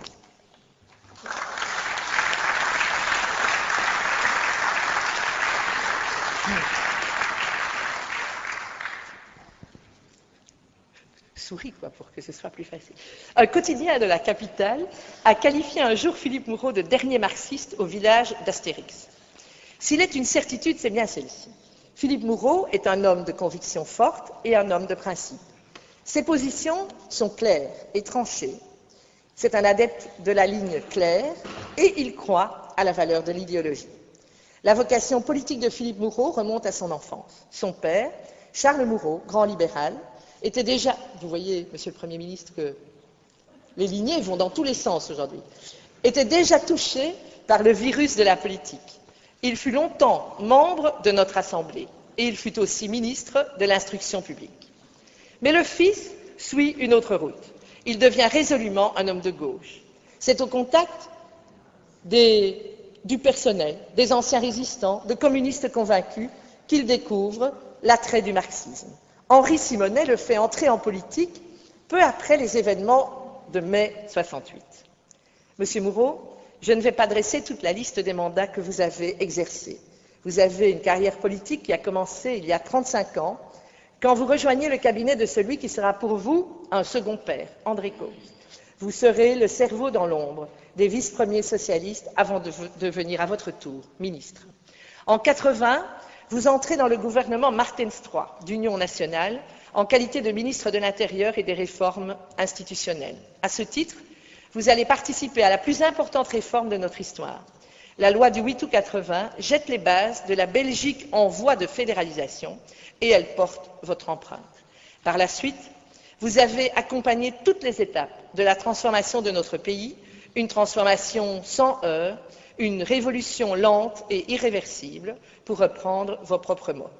Souris, quoi, pour que ce soit plus facile. Un quotidien de la capitale a qualifié un jour Philippe Moureau de dernier marxiste au village d'Astérix. S'il est une certitude, c'est bien celle-ci. Philippe Moureau est un homme de conviction forte et un homme de principe. Ses positions sont claires et tranchées. C'est un adepte de la ligne claire et il croit à la valeur de l'idéologie. La vocation politique de Philippe Moureau remonte à son enfance. Son père, Charles Moureau, grand libéral, était déjà, vous voyez, Monsieur le Premier ministre, que les lignées vont dans tous les sens aujourd'hui, était déjà touché par le virus de la politique. Il fut longtemps membre de notre Assemblée et il fut aussi ministre de l'Instruction publique. Mais le fils suit une autre route. Il devient résolument un homme de gauche. C'est au contact du personnel, des anciens résistants, de communistes convaincus qu'il découvre l'attrait du marxisme. Henri Simonet le fait entrer en politique peu après les événements de mai 68. Monsieur Moureau, je ne vais pas dresser toute la liste des mandats que vous avez exercés. Vous avez une carrière politique qui a commencé il y a 35 ans, quand vous rejoignez le cabinet de celui qui sera pour vous un second père, André Cauze. Vous serez le cerveau dans l'ombre des vice-premiers socialistes avant de devenir à votre tour ministre. En 80, vous entrez dans le gouvernement Martens III d'Union nationale en qualité de ministre de l'Intérieur et des réformes institutionnelles. À ce titre, vous allez participer à la plus importante réforme de notre histoire. La loi du 8 août 80 jette les bases de la Belgique en voie de fédéralisation et elle porte votre empreinte. Par la suite, vous avez accompagné toutes les étapes de la transformation de notre pays, une transformation sans heurts, une révolution lente et irréversible, pour reprendre vos propres mots.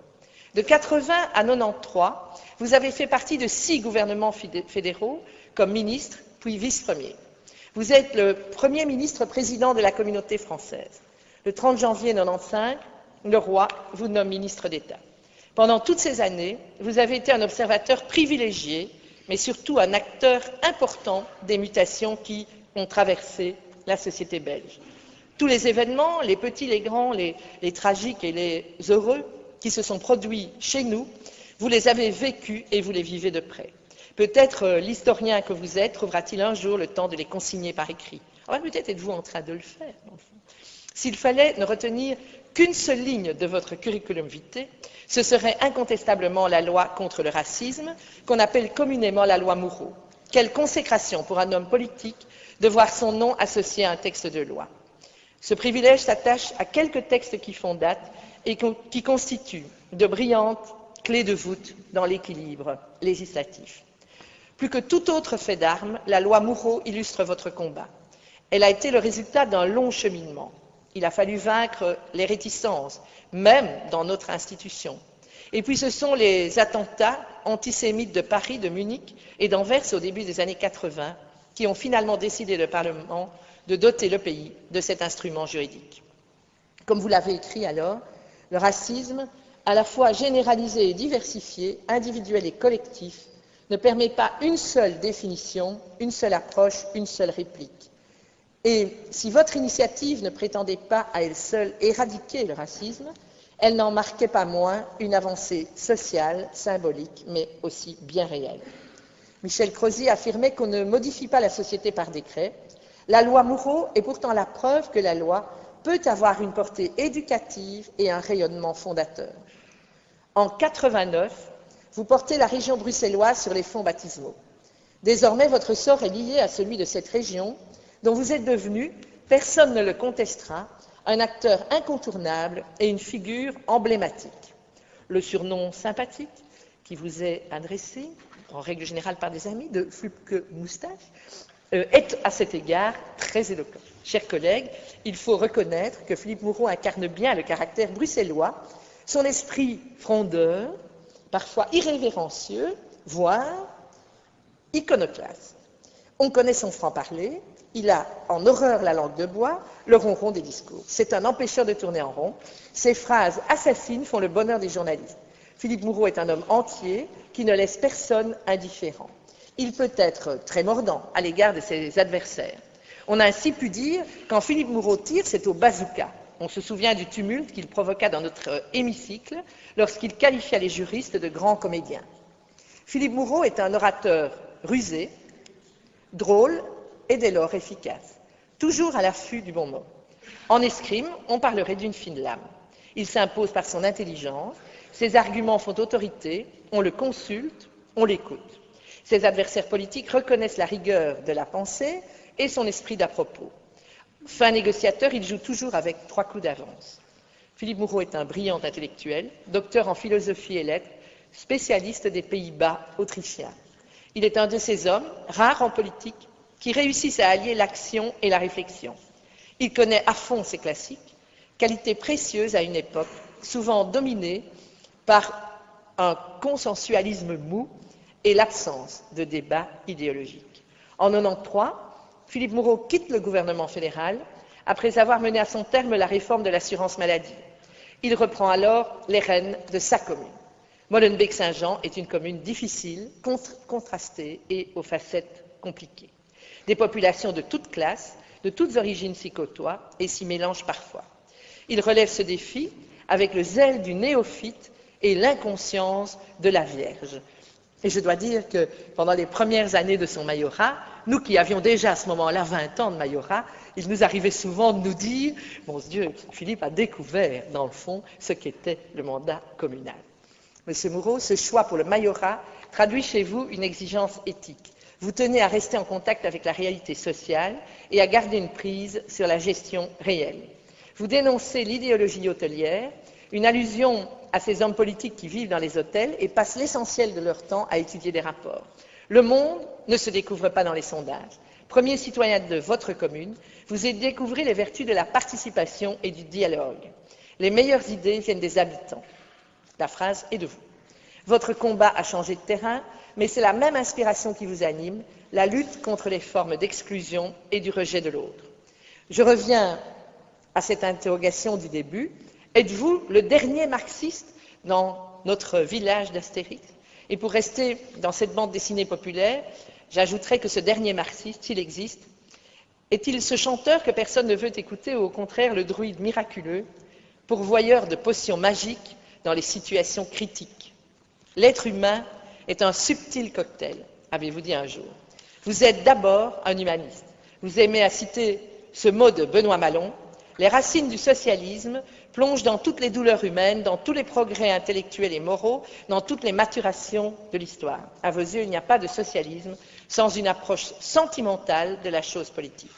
De 80 à 93, vous avez fait partie de 6 gouvernements fédéraux comme ministre puis vice-premier. Vous êtes le premier ministre président de la communauté française. Le 30 janvier 95, le roi vous nomme ministre d'État. Pendant toutes ces années, vous avez été un observateur privilégié, mais surtout un acteur important des mutations qui ont traversé la société belge. Tous les événements, les petits, les grands, les tragiques et les heureux qui se sont produits chez nous, vous les avez vécus et vous les vivez de près. Peut-être l'historien que vous êtes trouvera-t-il un jour le temps de les consigner par écrit. Enfin, peut-être êtes-vous en train de le faire. S'il fallait ne retenir qu'une seule ligne de votre curriculum vitae, ce serait incontestablement la loi contre le racisme, qu'on appelle communément la loi Moureau. Quelle consécration pour un homme politique de voir son nom associé à un texte de loi. Ce privilège s'attache à quelques textes qui font date et qui constituent de brillantes clés de voûte dans l'équilibre législatif. Plus que tout autre fait d'armes, la loi Moureau illustre votre combat. Elle a été le résultat d'un long cheminement. Il a fallu vaincre les réticences, même dans notre institution. Et puis ce sont les attentats antisémites de Paris, de Munich et d'Anvers au début des années 80 qui ont finalement décidé le Parlement de doter le pays de cet instrument juridique. Comme vous l'avez écrit alors, le racisme, à la fois généralisé et diversifié, individuel et collectif, ne permet pas une seule définition, une seule approche, une seule réplique. Et si votre initiative ne prétendait pas à elle seule éradiquer le racisme, Elle n'en marquait pas moins une avancée sociale, symbolique, mais aussi bien réelle. Michel Crozier affirmait qu'on ne modifie pas la société par décret. La loi Moureau est pourtant la preuve que la loi peut avoir une portée éducative et un rayonnement fondateur. En 89, vous portez la région bruxelloise sur les fonds baptismaux. Désormais, votre sort est lié à celui de cette région, dont vous êtes devenu, personne ne le contestera, un acteur incontournable et une figure emblématique. Le surnom sympathique qui vous est adressé, en règle générale par des amis, de Flupke Moustache, est à cet égard très éloquent. Chers collègues, il faut reconnaître que Philippe Moureau incarne bien le caractère bruxellois, son esprit frondeur, parfois irrévérencieux, voire iconoclaste. On connaît son franc-parler, il a en horreur la langue de bois, le ronron des discours. C'est un empêcheur de tourner en rond. Ses phrases assassines font le bonheur des journalistes. Philippe Moureau est un homme entier qui ne laisse personne indifférent. Il peut être très mordant à l'égard de ses adversaires. On a ainsi pu dire, quand Philippe Moureau tire, c'est au bazooka. On se souvient du tumulte qu'il provoqua dans notre hémicycle lorsqu'il qualifia les juristes de grands comédiens. Philippe Moureau est un orateur rusé, drôle et dès lors efficace, toujours à l'affût du bon mot. En escrime, on parlerait d'une fine lame. Il s'impose par son intelligence, ses arguments font autorité, on le consulte, on l'écoute. Ses adversaires politiques reconnaissent la rigueur de la pensée et son esprit d'à-propos. Fin négociateur, il joue toujours avec 3 coups d'avance. Philippe Moureau est un brillant intellectuel, docteur en philosophie et lettres, spécialiste des Pays-Bas autrichiens. Il est un de ces hommes, rares en politique, qui réussissent à allier l'action et la réflexion. Il connaît à fond ses classiques, qualité précieuse à une époque souvent dominée par un consensualisme mou et l'absence de débat idéologique. En 1993, Philippe Moureau quitte le gouvernement fédéral après avoir mené à son terme la réforme de l'assurance maladie. Il reprend alors les rênes de sa commune. Molenbeek-Saint-Jean est une commune difficile, contrastée et aux facettes compliquées. Des populations de toutes classes, de toutes origines s'y côtoient et s'y mélangent parfois. Il relève ce défi avec le zèle du néophyte et l'inconscience de la Vierge. Et je dois dire que pendant les premières années de son majorat, nous qui avions déjà à ce moment-là 20 ans de majorat, il nous arrivait souvent de nous dire « Mon Dieu, Philippe a découvert, dans le fond, ce qu'était le mandat communal ». Monsieur Moureau, ce choix pour le majorat traduit chez vous une exigence éthique. Vous tenez à rester en contact avec la réalité sociale et à garder une prise sur la gestion réelle. Vous dénoncez l'idéologie hôtelière, une allusion à ces hommes politiques qui vivent dans les hôtels et passent l'essentiel de leur temps à étudier des rapports. Le monde ne se découvre pas dans les sondages. Premier citoyen de votre commune, vous découvrez les vertus de la participation et du dialogue. Les meilleures idées viennent des habitants. La phrase est de vous. Votre combat a changé de terrain, mais c'est la même inspiration qui vous anime, la lutte contre les formes d'exclusion et du rejet de l'autre. Je reviens à cette interrogation du début. Êtes-vous le dernier marxiste dans notre village d'Astérix? Et pour rester dans cette bande dessinée populaire, j'ajouterai que ce dernier marxiste, s'il existe, est-il ce chanteur que personne ne veut écouter ou au contraire le druide miraculeux, pourvoyeur de potions magiques dans les situations critiques? L'être humain est un subtil cocktail, avez-vous dit un jour. Vous êtes d'abord un humaniste. Vous aimez à citer ce mot de Benoît Malon. Les racines du socialisme plongent dans toutes les douleurs humaines, dans tous les progrès intellectuels et moraux, dans toutes les maturations de l'histoire. À vos yeux, il n'y a pas de socialisme sans une approche sentimentale de la chose politique.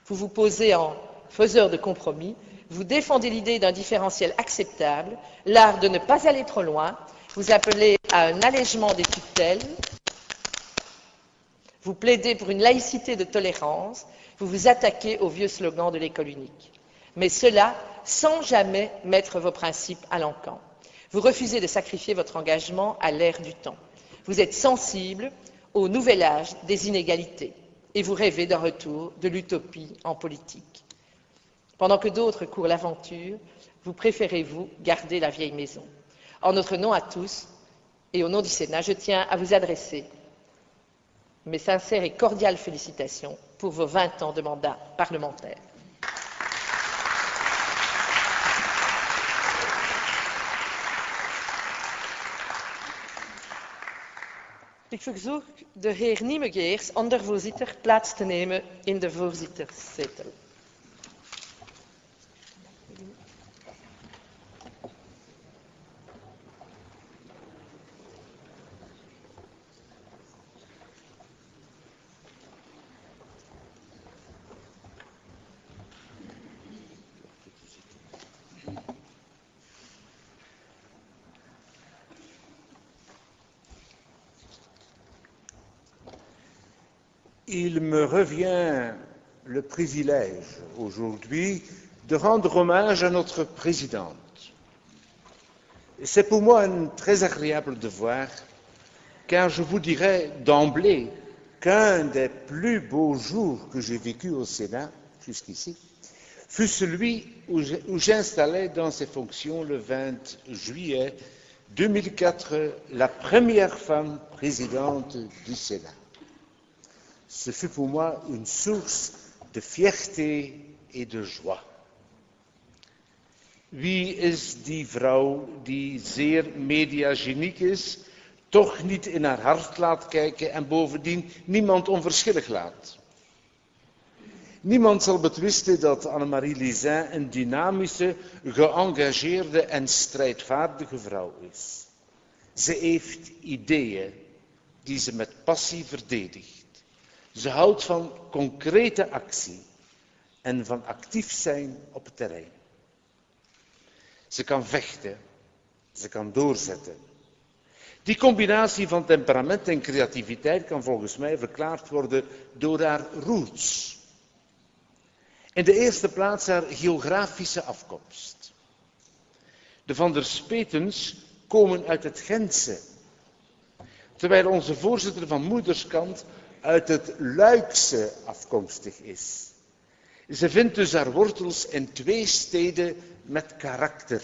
Vous vous posez en faiseur de compromis, vous défendez l'idée d'un différentiel acceptable, l'art de ne pas aller trop loin, vous appelez à un allègement des tutelles, vous plaidez pour une laïcité de tolérance, vous vous attaquez au vieux slogan de l'école unique. Mais cela sans jamais mettre vos principes à l'encan. Vous refusez de sacrifier votre engagement à l'ère du temps. Vous êtes sensible au nouvel âge des inégalités et vous rêvez d'un retour de l'utopie en politique. Pendant que d'autres courent l'aventure, vous préférez, vous, garder la vieille maison. En notre nom à tous et au nom du Sénat, je tiens à vous adresser mes sincères et cordiales félicitations pour vos 20 ans de mandat parlementaire. Ik verzoek de heer Niemegeers, ondervoorzitter, plaats te nemen in de voorzitterszetel. Il me revient le privilège aujourd'hui de rendre hommage à notre présidente. C'est pour moi un très agréable devoir, car je vous dirais d'emblée qu'un des plus beaux jours que j'ai vécu au Sénat jusqu'ici fut celui où j'installais dans ses fonctions le 20 juillet 2004 la première femme présidente du Sénat. Ce fut pour moi une source de et de joie. Wie is die vrouw die zeer mediageniek is, toch niet in haar hart laat kijken en bovendien niemand onverschillig laat? Niemand zal betwisten dat Annemarie Lizin een dynamische, geëngageerde en strijdvaardige vrouw is. Ze heeft ideeën die ze met passie verdedigt. Ze houdt van concrete actie en van actief zijn op het terrein. Ze kan vechten, ze kan doorzetten. Die combinatie van temperament en creativiteit kan volgens mij verklaard worden door haar roots. In de eerste plaats haar geografische afkomst. De Van der Spetens komen uit het Gentse, terwijl onze voorzitter van moederskant uit het Luikse afkomstig is. Ze vindt dus haar wortels in twee steden met karakter.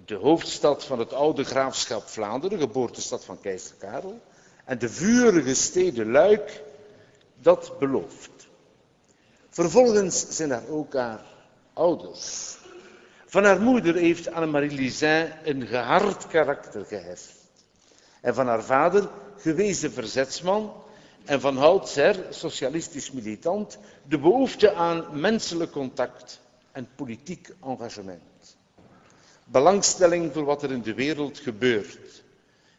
De hoofdstad van het oude graafschap Vlaanderen, geboortestad van keizer Karel, en de vurige stede Luik, dat belooft. Vervolgens zijn daar ook haar ouders. Van haar moeder heeft Annemarie Lizin een gehard karakter geheft. En van haar vader gewezen verzetsman en van oudsher socialistisch militant de behoefte aan menselijk contact en politiek engagement. Belangstelling voor wat er in de wereld gebeurt.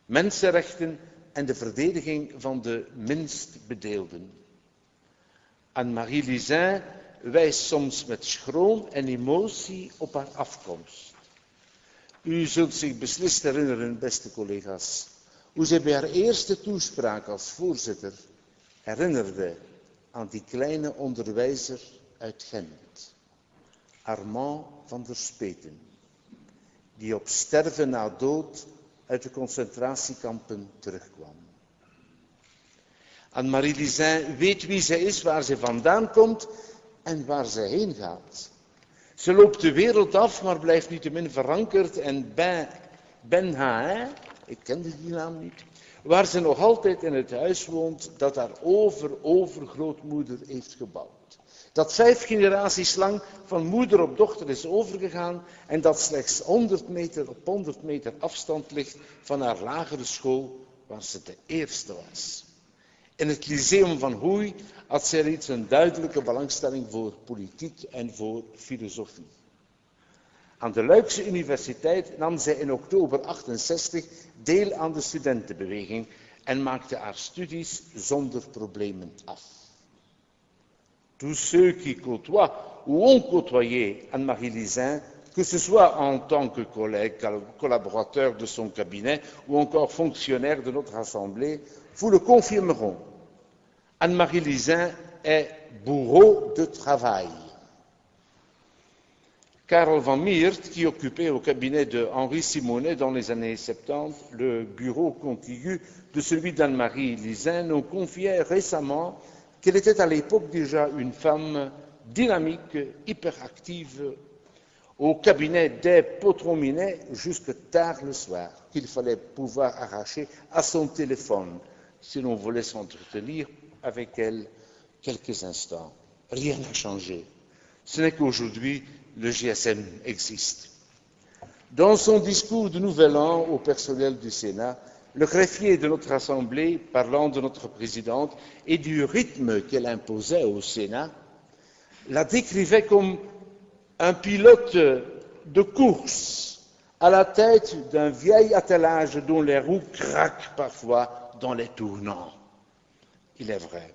Mensenrechten en de verdediging van de minst bedeelden. Annemarie Lizin wijst soms met schroom en emotie op haar afkomst. U zult zich beslist herinneren, beste collega's, hoe zij bij haar eerste toespraak als voorzitter herinnerde aan die kleine onderwijzer uit Gent, Armand van der Speten, die op sterven na dood uit de concentratiekampen terugkwam. Annemarie Lizin weet wie zij is, waar ze vandaan komt en waar zij heen gaat. Ze loopt de wereld af, maar blijft niettemin verankerd en Ben Hain, ik kende die naam niet, waar ze nog altijd in het huis woont dat haar overgrootmoeder heeft gebouwd. Dat 5 generaties lang van moeder op dochter is overgegaan en dat slechts 100 meter afstand ligt van haar lagere school, waar ze de eerste was. In het Lyceum van Hoei had zij reeds een duidelijke belangstelling voor politiek en voor filosofie. Aan de Luikse Universiteit nam zij in oktober 1968 deel aan de studentenbeweging en maakte haar studies zonder problemen af. Tous ceux qui côtoient ou ont côtoyé Annemarie Lizin, que ce soit en tant que collègue, collaborateur de son cabinet ou encore fonctionnaire de notre assemblée, vous le confirmeront. Annemarie Lizin est bourreau de travail. Karel van Miert, qui occupait au cabinet de Henri Simonet dans les années 70 le bureau contigu de celui d'Anne-Marie Lizin, nous confiait récemment qu'elle était à l'époque déjà une femme dynamique, hyperactive, au cabinet des Potrominet jusque tard le soir, qu'il fallait pouvoir arracher à son téléphone si l'on voulait s'entretenir avec elle quelques instants. Rien n'a changé. Ce n'est qu'aujourd'hui, le GSM existe. Dans son discours de Nouvel An au personnel du Sénat, Le greffier de notre Assemblée, parlant de notre présidente et du rythme qu'elle imposait au Sénat, la décrivait comme un pilote de course à la tête d'un vieil attelage dont les roues craquent parfois dans les tournants. Il est vrai.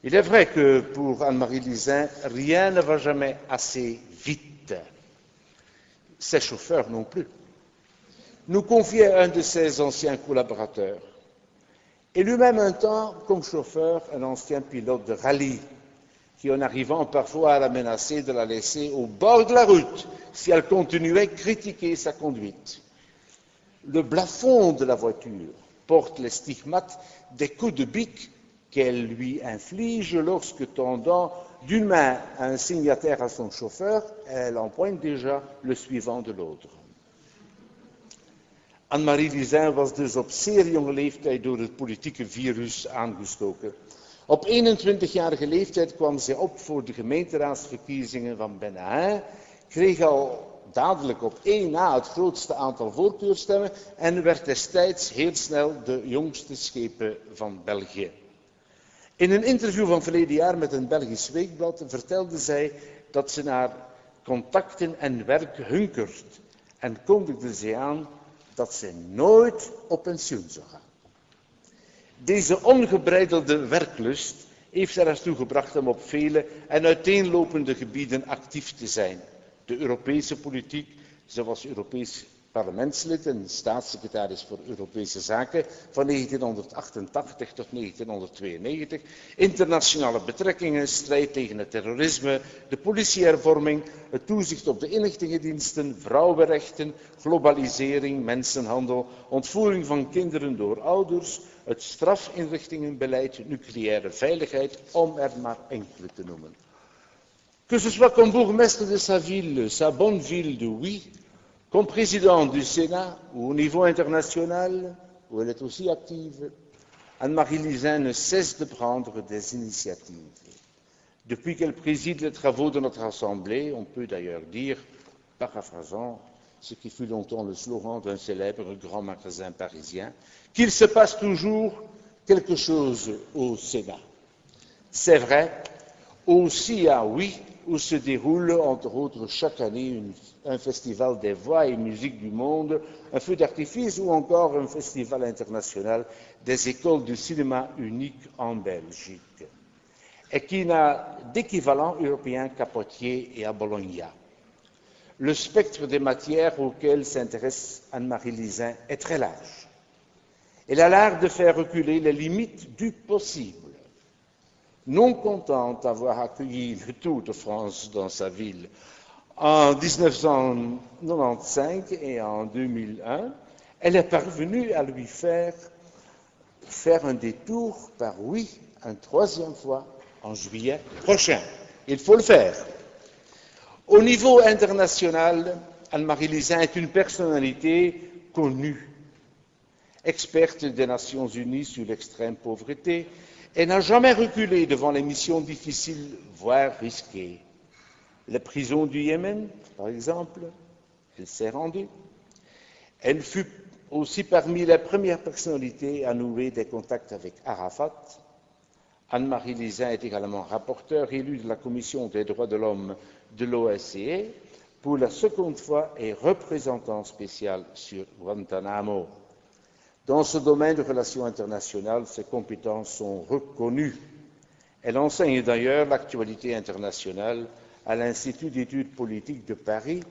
Il est vrai que pour Anne-Marie Lizin, rien ne va jamais assez vite. Ses chauffeurs non plus. Nous confiait un de ses anciens collaborateurs. Et lui-même un temps, comme chauffeur, un ancien pilote de rallye, qui en arrivant parfois à la menacer de la laisser au bord de la route si elle continuait à critiquer sa conduite. Le plafond de la voiture porte les stigmates des coups de bique qu'elle lui inflige lorsque, tendant d'une main un signataire à son chauffeur, elle empoigne déjà le suivant de l'autre. Anne-Marie Lizin was dus op zeer jonge leeftijd door het politieke virus aangestoken. Op 21-jarige leeftijd kwam zij op voor de gemeenteraadsverkiezingen van Benahin, kreeg al dadelijk op 1 na het grootste aantal voorkeurstemmen en werd destijds heel snel de jongste schepen van België. In een interview van verleden jaar met een Belgisch weekblad vertelde zij dat ze naar contacten en werk hunkert en kondigde ze aan dat ze nooit op pensioen zou gaan. Deze ongebreidelde werklust heeft haar ertoe gebracht om op vele en uiteenlopende gebieden actief te zijn. De Europese politiek, ze was Europees parlementslid en staatssecretaris voor Europese Zaken van 1988 tot 1992, internationale betrekkingen, strijd tegen het terrorisme, de politiehervorming, het toezicht op de inlichtingendiensten, vrouwenrechten, globalisering, mensenhandel, ontvoering van kinderen door ouders, het strafinrichtingenbeleid, nucleaire veiligheid, om er maar enkele te noemen. Que ce soit comme bourgmestre de sa ville, sa bonne ville de Oui, comme présidente du Sénat ou au niveau international, où elle est aussi active, Anne-Marie Lizin ne cesse de prendre des initiatives. Depuis qu'elle préside les travaux de notre Assemblée, on peut d'ailleurs dire, paraphrasant ce qui fut longtemps le slogan d'un célèbre grand magasin parisien, qu'il se passe toujours quelque chose au Sénat. C'est vrai, aussi à Oui, où se déroule, entre autres, chaque année un festival des voix et musiques du monde, un feu d'artifice ou encore un festival international des écoles de cinéma unique en Belgique, et qui n'a d'équivalent européen qu'à Poitiers et à Bologna. Le spectre des matières auxquelles s'intéresse Anne-Marie Lizin est très large. Elle a l'art de faire reculer les limites du possible. Non contente d'avoir accueilli le Tour de France dans sa ville en 1995 et en 2001, elle est parvenue à lui faire un détour par Oui, une 3e fois en juillet prochain. Il faut le faire. Au niveau international, Anne-Marie Lizin est une personnalité connue, experte des Nations Unies sur l'extrême pauvreté. Elle n'a jamais reculé devant les missions difficiles, voire risquées. Les prisons du Yémen, par exemple, elle s'est rendue. Elle fut aussi parmi les premières personnalités à nouer des contacts avec Arafat. Anne-Marie Lizin est également rapporteure élue de la Commission des droits de l'homme de l'OSCE pour la 2e fois et représentant spécial sur Guantanamo. Dans ce domaine de relations internationales, ses compétences sont reconnues. Elle enseigne d'ailleurs l'actualité internationale à l'Institut d'études politiques de Paris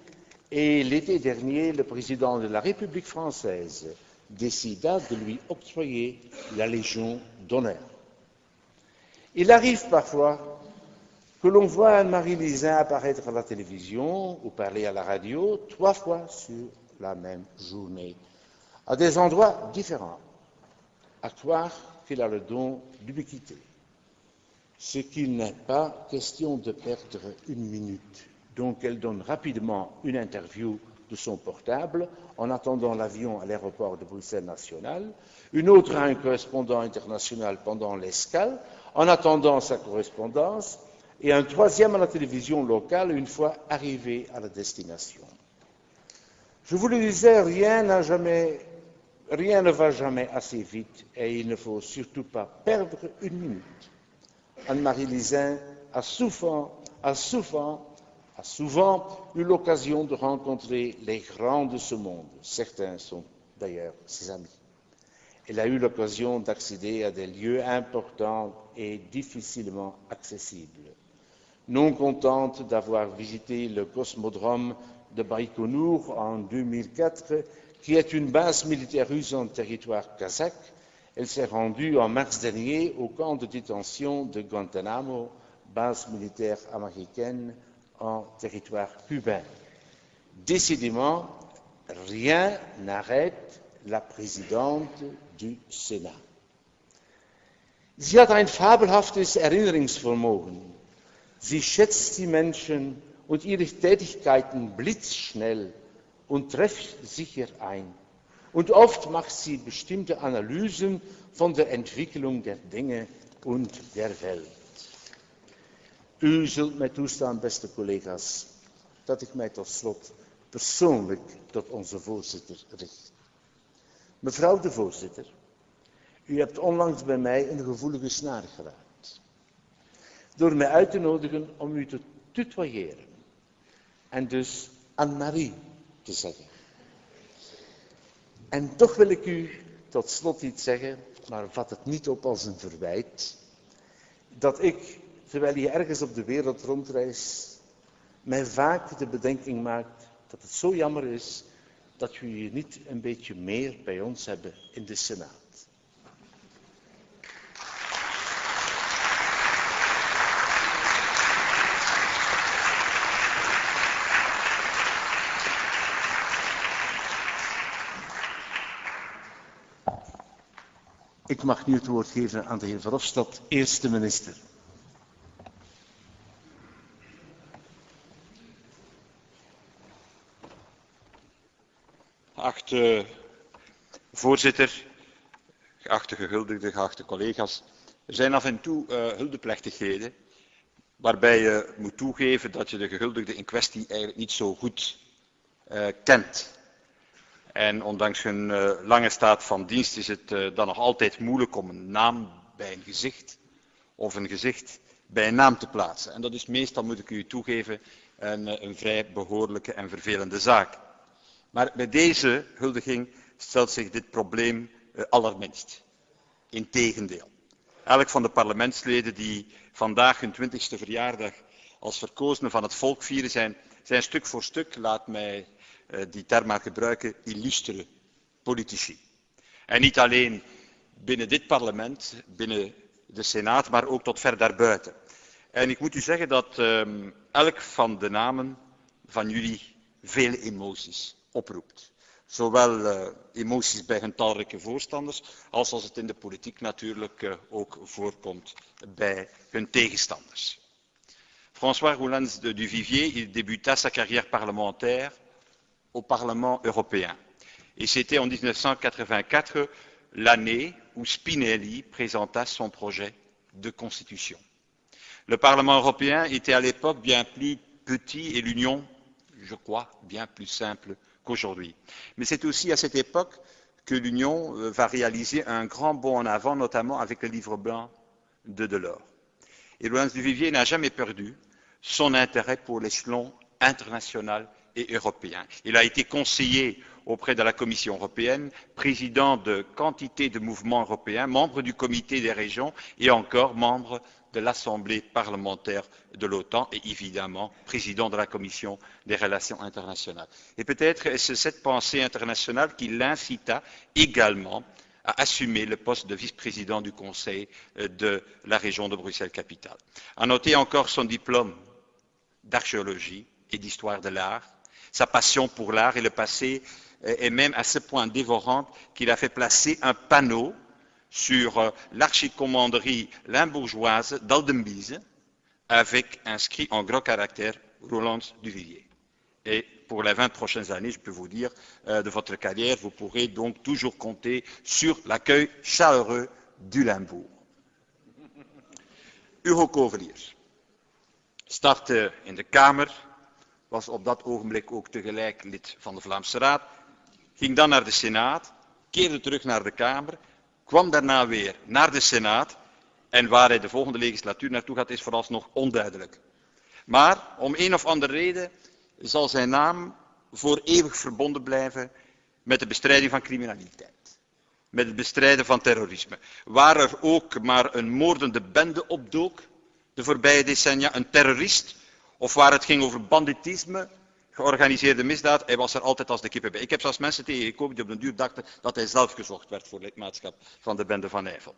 et l'été dernier, le président de la République française décida de lui octroyer la Légion d'honneur. Il arrive parfois que l'on voit Anne-Marie Lizin apparaître à la télévision ou parler à la radio 3 fois sur la même journée, à des endroits différents, à croire qu'elle a le don d'ubiquité. Ce qu'il n'est pas question de perdre une minute. Donc elle donne rapidement une interview de son portable en attendant l'avion à l'aéroport de Bruxelles National, une autre à un correspondant international pendant l'escale, en attendant sa correspondance, et un 3e à la télévision locale une fois arrivé à la destination. Je vous le disais, rien n'a jamais rien ne va jamais assez vite et il ne faut surtout pas perdre une minute. Anne-Marie Lisin a souvent eu l'occasion de rencontrer les grands de ce monde. Certains sont d'ailleurs ses amis. Elle a eu l'occasion d'accéder à des lieux importants et difficilement accessibles. Non contente d'avoir visité le cosmodrome de Baïkonour en 2004, qui est une base militaire russe en territoire kazakh, elle s'est rendue en mars dernier au camp de détention de Guantanamo, base militaire américaine en territoire cubain. Décidément, rien n'arrête la présidente du Sénat. Sie hat ein fabelhaftes Erinnerungsvermögen. Sie schätzt die Menschen und ihre Tätigkeiten blitzschnell und treffsicher ein. Und oft macht sie bestimmte Analysen von der Entwicklung der Dinge und der Welt. U zult mij toestaan, beste collega's, dat ik mij tot slot persoonlijk tot onze voorzitter richt. Mevrouw de voorzitter, u hebt onlangs bij mij een gevoelige snaar geraakt. Door mij uit te nodigen om u te tutoyeren en dus Anne-Marie te zeggen. En toch wil ik u tot slot iets zeggen, maar vat het niet op als een verwijt, dat ik, terwijl je ergens op de wereld rondreist, mij vaak de bedenking maakt dat het zo jammer is dat we je niet een beetje meer bij ons hebben in de Senaat. Ik mag nu het woord geven aan de heer Verhofstadt, eerste minister. Geachte voorzitter, geachte gehuldigden, geachte collega's. Er zijn af en toe huldeplechtigheden waarbij je moet toegeven dat je de gehuldigde in kwestie eigenlijk niet zo goed kent. En ondanks hun lange staat van dienst is het dan nog altijd moeilijk om een naam bij een gezicht of een gezicht bij een naam te plaatsen. En dat is meestal, moet ik u toegeven, een vrij behoorlijke en vervelende zaak. Maar bij deze huldiging stelt zich dit probleem allerminst. Integendeel. Elk van de parlementsleden die vandaag hun 20e verjaardag als verkozenen van het volk vieren, zijn stuk voor stuk, laat mij die term maar gebruiken, illustere politici. En niet alleen binnen dit parlement, binnen de Senaat, maar ook tot ver daarbuiten. En ik moet u zeggen dat elk van de namen van jullie vele emoties oproept. Zowel emoties bij hun talrijke voorstanders, als het in de politiek natuurlijk ook voorkomt bij hun tegenstanders. François Roelens de Duvivier, il débuta sa carrière parlementaire au Parlement européen. Et c'était en 1984 l'année où Spinelli présenta son projet de constitution. Le Parlement européen était à l'époque bien plus petit et l'Union, je crois, bien plus simple qu'aujourd'hui. Mais c'est aussi à cette époque que l'Union va réaliser un grand bond en avant, notamment avec le livre blanc de Delors. Et Roelens Duvivier n'a jamais perdu son intérêt pour l'échelon international et européen. Il a été conseiller auprès de la Commission européenne, président de quantité de mouvements européens, membre du comité des régions et encore membre de l'Assemblée parlementaire de l'OTAN et évidemment président de la Commission des relations internationales. Et peut-être est-ce cette pensée internationale qui l'incita également à assumer le poste de vice-président du Conseil de la région de Bruxelles-Capitale. À noter encore son diplôme d'archéologie et d'histoire de l'art, sa passion pour l'art et le passé est même à ce point dévorante qu'il a fait placer un panneau sur l'archicommanderie limbourgeoise d'Aldenbize avec inscrit en gros caractères Roelens Duvivier. Et pour les 20 prochaines années, je peux vous dire, de votre carrière, vous pourrez donc toujours compter sur l'accueil chaleureux du Limbourg. Hugo Koveliers startte in de Kamer, was op dat ogenblik ook tegelijk lid van de Vlaamse Raad, ging dan naar de Senaat, keerde terug naar de Kamer, kwam daarna weer naar de Senaat en waar hij de volgende legislatuur naartoe gaat is vooralsnog onduidelijk. Maar om een of andere reden zal zijn naam voor eeuwig verbonden blijven met de bestrijding van criminaliteit, met het bestrijden van terrorisme. Waar er ook maar een moordende bende opdook de voorbije decennia, een terrorist, of waar het ging over banditisme, georganiseerde misdaad, hij was er altijd als de kippen bij. Ik heb zelfs mensen tegengekomen die op den duur dachten dat hij zelf gezocht werd voor lidmaatschap van de bende van Eiffel.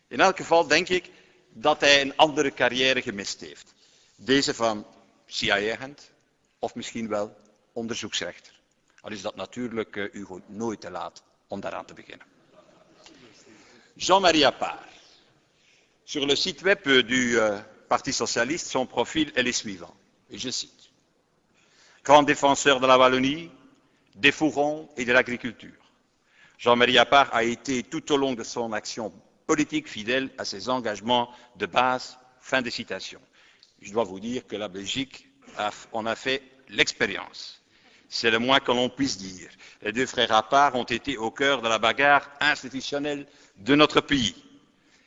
In elk geval denk ik dat hij een andere carrière gemist heeft. Deze van CIA-agent of misschien wel onderzoeksrechter. Al is dat natuurlijk Hugo nooit te laat om daaraan te beginnen. Jean-Marie Appart. Sur le site web du Parti socialiste, son profil est le suivant. Et je cite. Grand défenseur de la Wallonie, des fourrons et de l'agriculture. Jean-Marie Appart a été tout au long de son action politique fidèle à ses engagements de base. Fin de citation. Je dois vous dire que la Belgique en a fait l'expérience. C'est le moins que l'on puisse dire. Les deux frères Appart ont été au cœur de la bagarre institutionnelle de notre pays.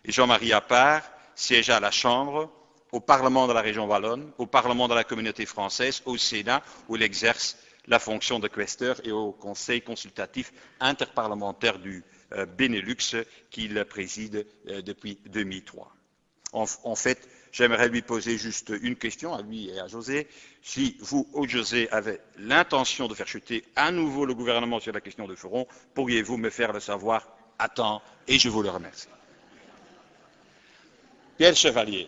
Et Jean-Marie Appart siégea à la Chambre, au Parlement de la région wallonne, au Parlement de la communauté française, au Sénat, où il exerce la fonction de questeur, et au Conseil consultatif interparlementaire du Benelux qu'il préside depuis 2003. En fait, j'aimerais lui poser juste une question, à lui et à José. Si vous, José, avez l'intention de faire chuter à nouveau le gouvernement sur la question de Furon, pourriez-vous me faire le savoir à temps? Et je vous le remercie. Pierre Chevalier.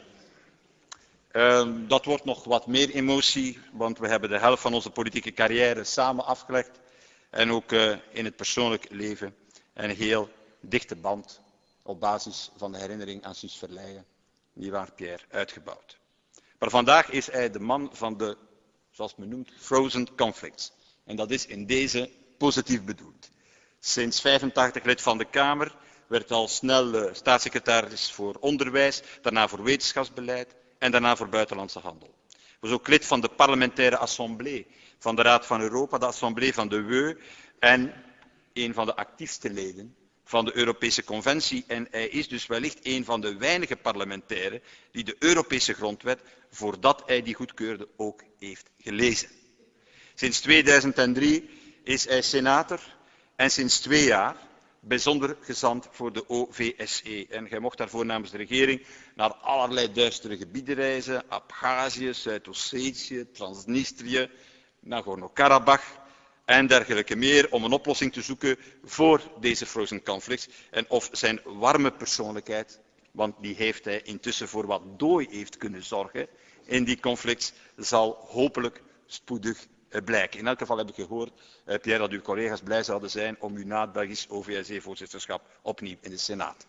Dat wordt nog wat meer emotie, want we hebben de helft van onze politieke carrière samen afgelegd. En ook in het persoonlijk leven een heel dichte band op basis van de herinnering aan Suus Verleijen. Nietwaar, Pierre, uitgebouwd. Maar vandaag is hij de man van de, zoals men noemt, frozen conflicts. En dat is in deze positief bedoeld. Sinds 85 lid van de Kamer, werd al snel staatssecretaris voor onderwijs, daarna voor wetenschapsbeleid en daarna voor buitenlandse handel. Was ook lid van de parlementaire assemblée van de Raad van Europa, de assemblée van de WEU en een van de actiefste leden van de Europese Conventie en hij is dus wellicht een van de weinige parlementairen die de Europese grondwet, voordat hij die goedkeurde, ook heeft gelezen. Sinds 2003 is hij senator en sinds 2 jaar bijzonder gezant voor de OVSE. En hij mocht daarvoor namens de regering naar allerlei duistere gebieden reizen, Abhazie, Zuid-Ossetië, Transnistrië, Nagorno-Karabakh en dergelijke meer, om een oplossing te zoeken voor deze frozen conflicts en of zijn warme persoonlijkheid, want die heeft hij intussen voor wat dooi heeft kunnen zorgen in die conflicts, zal hopelijk spoedig blijken. In elk geval heb ik gehoord, Pierre, dat uw collega's blij zouden zijn om u na het Belgisch OVSE-voorzitterschap opnieuw in de Senaat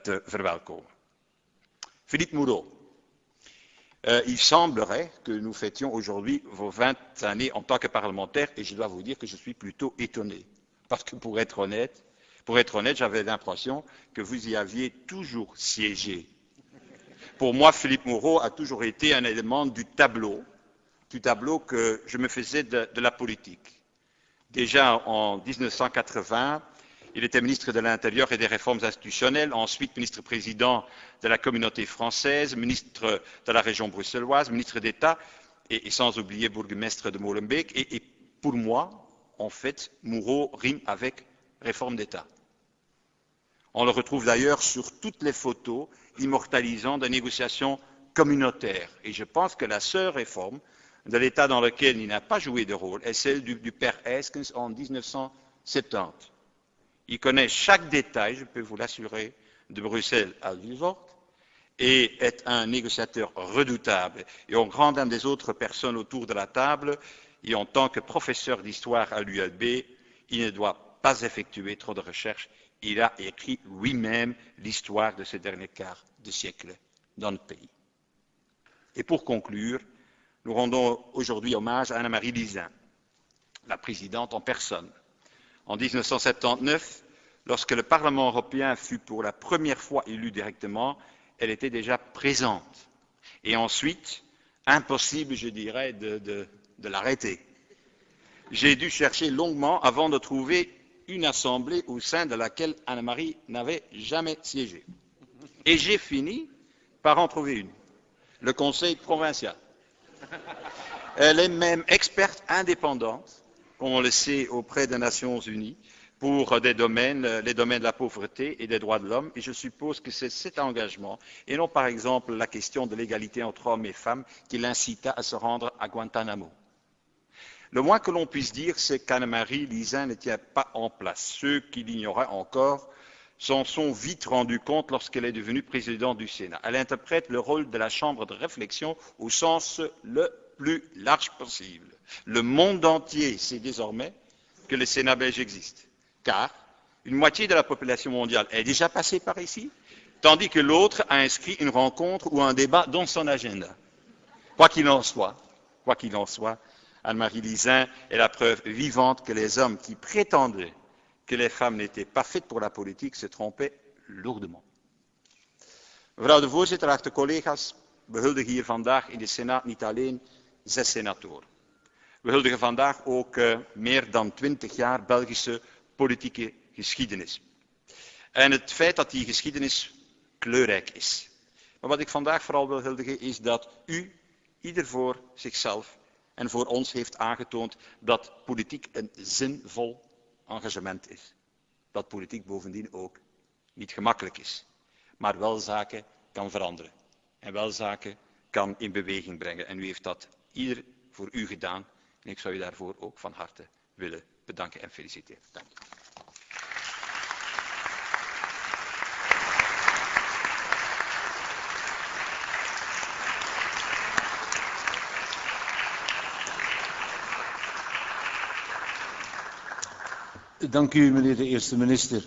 te verwelkomen. Philippe Moureau. Il semblerait que nous fêtions aujourd'hui vos 20 années en tant que parlementaire et je dois vous dire que je suis plutôt étonné. Parce que pour être honnête, j'avais l'impression que vous y aviez toujours siégé. Pour moi, Philippe Moureau a toujours été un élément du tableau que je me faisais de la politique. Déjà en 1980, il était ministre de l'Intérieur et des Réformes institutionnelles, ensuite ministre-président de la communauté française, ministre de la région bruxelloise, ministre d'État et sans oublier bourgmestre de Molenbeek. Et pour moi, en fait, Moureau rime avec réforme d'État. On le retrouve d'ailleurs sur toutes les photos immortalisant des négociations communautaires. Et je pense que la seule réforme de l'État dans lequel il n'a pas joué de rôle est celle du père Eyskens en 1970. Il connaît chaque détail, je peux vous l'assurer, de Bruxelles à Vilvoorde et est un négociateur redoutable. Et au grand dam des autres personnes autour de la table, et en tant que professeur d'histoire à l'ULB, il ne doit pas effectuer trop de recherches. Il a écrit lui-même l'histoire de ce dernier quart de siècle dans notre pays. Et pour conclure, nous rendons aujourd'hui hommage à Anne-Marie Lizin, la présidente en personne. En 1979, lorsque le Parlement européen fut pour la première fois élu directement, elle était déjà présente. Et ensuite, impossible, je dirais, de l'arrêter. J'ai dû chercher longuement avant de trouver une assemblée au sein de laquelle Anne-Marie n'avait jamais siégé. Et j'ai fini par en trouver une, le Conseil provincial. Elle est même experte indépendante, comme on le sait, auprès des Nations Unies, pour les domaines de la pauvreté et des droits de l'homme, et je suppose que c'est cet engagement, et non par exemple la question de l'égalité entre hommes et femmes, qui l'incita à se rendre à Guantanamo. Le moins que l'on puisse dire, c'est qu'Anne-Marie Lizin ne tient pas en place. Ceux qui l'ignoraient encore s'en sont vite rendus compte lorsqu'elle est devenue présidente du Sénat. Elle interprète le rôle de la chambre de réflexion au sens le plus large possible. Le monde entier sait désormais que le Sénat belge existe, car une moitié de la population mondiale est déjà passée par ici, tandis que l'autre a inscrit une rencontre ou un débat dans son agenda. Quoi qu'il en soit, Anne-Marie Lizin est la preuve vivante que les hommes qui prétendaient que les femmes n'étaient pas faites pour la politique se trompaient lourdement. Mevrouw de voorzitter, geachte collega's, we huldigen hier vandaag in de Senaat niet alleen 6 senatoren. We huldigen vandaag ook meer dan 20 jaar Belgische politieke geschiedenis. En het feit dat die geschiedenis kleurrijk is. Maar wat ik vandaag vooral wil huldigen is dat u, ieder voor zichzelf en voor ons heeft aangetoond dat politiek een zinvol engagement is. Dat politiek bovendien ook niet gemakkelijk is, maar wel zaken kan veranderen en wel zaken kan in beweging brengen. En u heeft dat ieder voor u gedaan en ik zou u daarvoor ook van harte willen bedanken en feliciteren. Dank u. Dank u, meneer de eerste minister.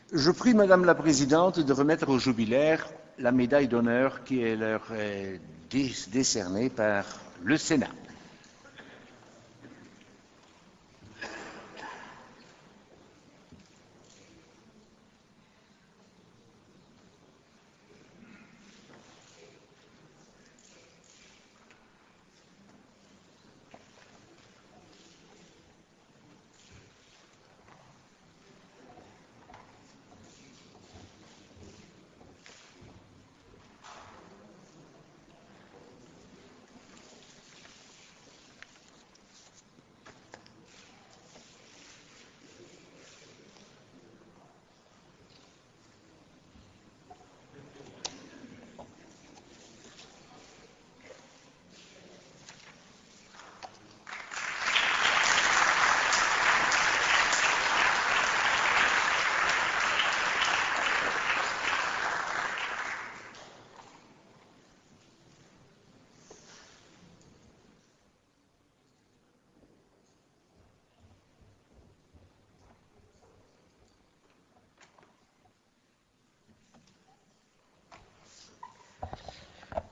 Je prie Madame la Présidente de remettre aux jubilaires la médaille d'honneur qui est leur décernée par le Sénat.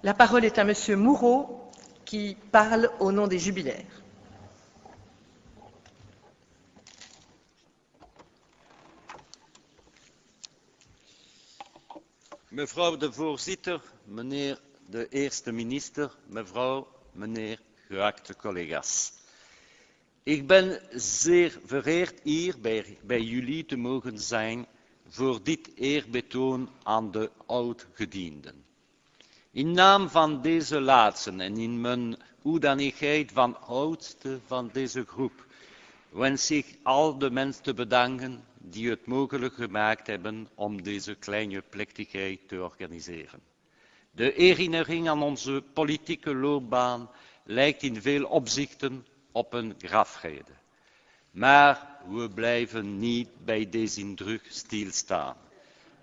La parole est à Monsieur Moureau, qui parle au nom des jubilaires. Mevrouw de voorzitter, meneer de eerste minister, mevrouw, meneer, geachte collega's. Ik ben zeer vereerd hier bij jullie te mogen zijn voor dit eerbetoon aan de oudgedienden. In naam van deze laatsten en in mijn hoedanigheid van oudste van deze groep wens ik al de mensen te bedanken die het mogelijk gemaakt hebben om deze kleine plechtigheid te organiseren. De herinnering aan onze politieke loopbaan lijkt in veel opzichten op een grafrede. Maar we blijven niet bij deze indruk stilstaan.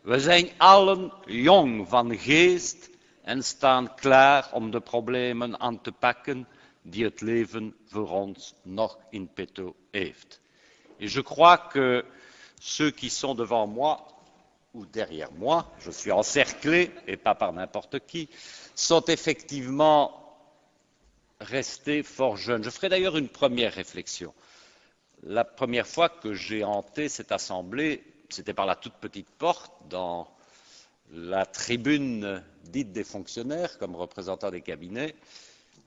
We zijn allen jong van geest en staan klaar om de problemen aan te pakken die het leven voor ons nog in petto heeft. Et je crois que ceux qui sont devant moi ou derrière moi, je suis encerclé et pas par n'importe qui, sont effectivement restés fort jeunes. Je ferai d'ailleurs une première réflexion. La première fois que j'ai hanté cette assemblée, c'était par la toute petite porte dans la tribune dite des fonctionnaires comme représentant des cabinets.